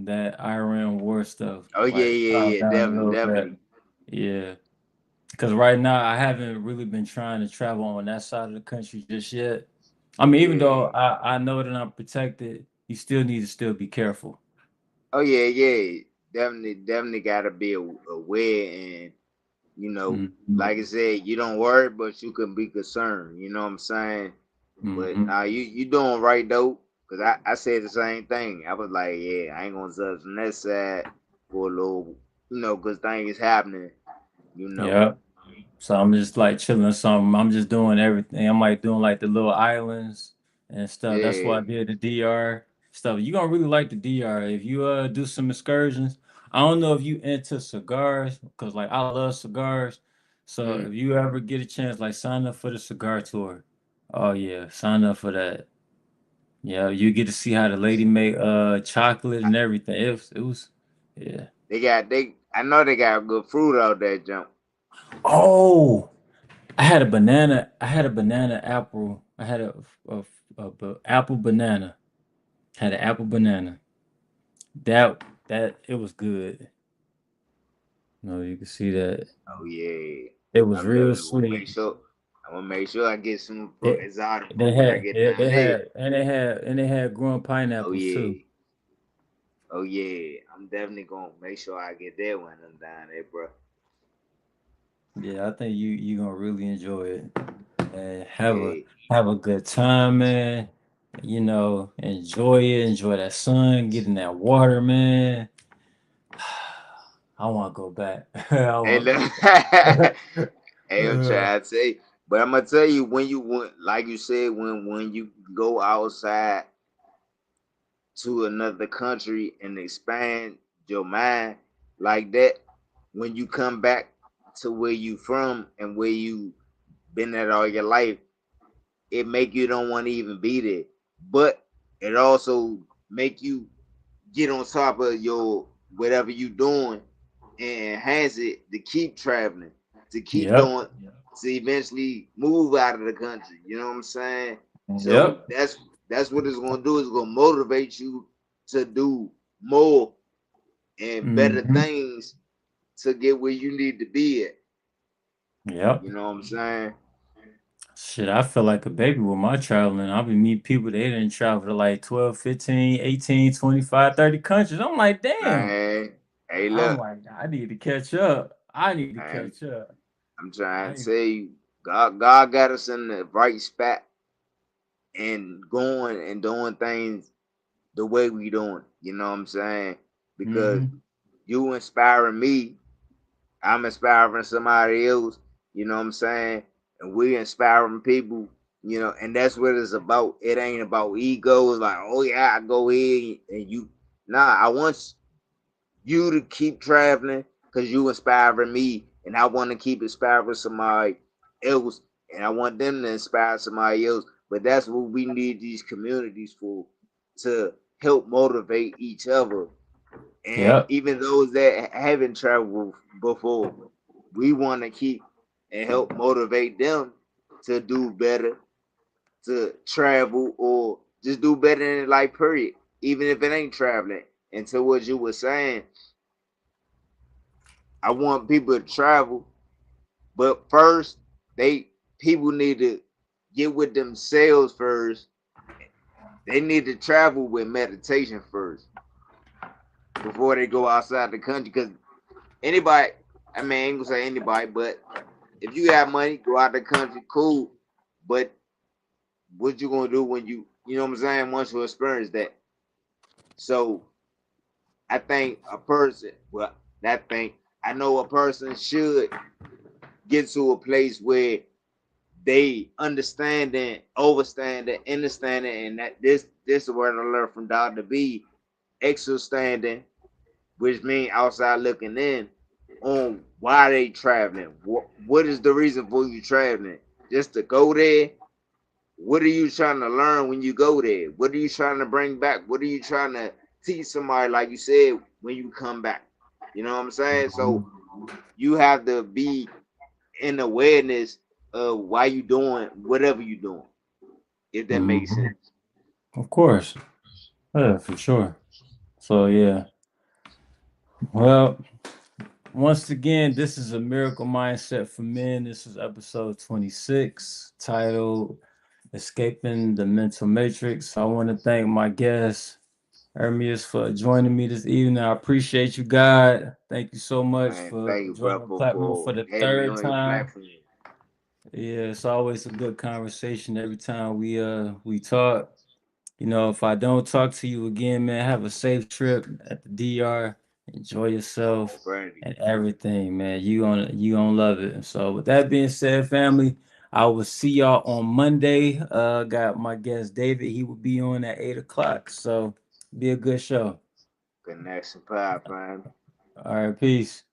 that Iran war stuff Oh yeah, like yeah, calm yeah, down a definitely, little bit. definitely. Yeah, because right now I haven't really been trying to travel on that side of the country just yet. I mean, even though Yeah. I know that I'm protected, you still need to still be careful. Oh yeah, yeah. Definitely, definitely gotta be aware and you know, Hmm. like I said, you don't worry, but you can be concerned. You know what I'm saying? But Hmm. nah, you doing right though, cause I said the same thing. I was like, yeah, I ain't gonna touch on that side for a little, cause things happening. You know, Yeah. So I'm just like chilling or something. I'm just doing everything. I'm like doing like the little islands and stuff. That's why I yeah. did the DR stuff. You gonna really like the DR if you do some excursions. I don't know if you into cigars because like I love cigars. So Mm. if you ever get a chance, like sign up for the cigar tour. Oh yeah, sign up for that. Yeah, you get to see how the lady make chocolate and everything. It was yeah. I know they got good fruit out there, jump. Oh. I had a banana apple. I had a apple banana. Had an apple banana. That. That it was good. No, you can see that Oh yeah. it was I'm real definitely gonna make sweet. sure. I'm gonna make sure I get some fruit, They exotic they fruit when I had get yeah, down they there. had growing Oh pineapples too. yeah. Oh yeah. I'm definitely gonna make sure I get that when I'm down there, bro. Yeah, I think you gonna really enjoy it and Hey, have a good time, man. You know, enjoy it, enjoy that sun, get in that water, man. I want to go back. I hey, want to look. go back. Hey, I'm trying to say, but I'm gonna tell you when you went, like you said, when you go outside to another country and expand your mind like that, when you come back to where you from and where you been at all your life, it make you don't want to even be there. But it also make you get on top of your whatever you doing and enhance it to keep traveling, to keep Yep. doing, to eventually move out of the country. You know what I'm saying? So Yep. that's what it's gonna do. It's gonna motivate you to do more and better Hmm. things to get where you need to be at. Yep. You know what I'm saying? Shit, I feel like a baby with my traveling. I'll be meeting people they didn't travel to like 12, 15, 18, 25, 30 countries. I'm like, damn. Man, hey I'm look, like, I need to catch up. I need to man, catch up. I'm trying I to need tell you, God got us in the right spot and going and doing things the way we doing. You know what I'm saying? Because hmm you inspiring me, I'm inspiring somebody else. You know what I'm saying? And we inspiring people. You know, and that's what it's about. It ain't about ego. It's like, oh yeah, I go here and you. Nah, I want you to keep traveling because you inspiring me, and I want to keep inspiring somebody else, and I want them to inspire somebody else. But that's what we need these communities for, to help motivate each other. And Yep. even those that haven't traveled before, we want to keep and help motivate them to do better, to travel, or just do better in life, period. Even if it ain't traveling. And to what you were saying, I want people to travel, but first they people need to get with themselves first. They need to travel with meditation first before they go outside the country. Because anybody, I mean, I ain't gonna say anybody, but if you got money, go out the country, cool. But what you gonna do when you know what I'm saying? Once you experience that, so I think a person, well, that thing, I know a person should get to a place where they understanding, overstanding, understanding, and that this is what I learned from Dr. B, extra standing, which means outside looking in on why they traveling. What is the reason for you traveling? Just to go there? What are you trying to learn when you go there? What are you trying to bring back? What are you trying to teach somebody, like you said, when you come back? You know what I'm saying? So Mhm. you have to be in awareness of why you doing whatever you doing, if that makes Mhm. sense. Of course. Yeah, for sure. So yeah. Well, once again, this is a miracle mindset for men. This is episode 26, titled Escaping the Mental Matrix. I want to thank my guest, Ermias, for joining me this evening. I appreciate you, God. Thank you so much Man, for thank you, joining bro, the platform for for the having me third on your time. platform. Yeah, it's always a good conversation every time we talk. You know, if I don't talk to you again, man, have a safe trip at the DR. Enjoy yourself Oh, Brandy. and everything, man. You gonna love it. So with that being said, family, I will see y'all on Monday. Got my guest David. He will be on at 8 o'clock. So be a good show. Connection Pie, fam. All right, peace.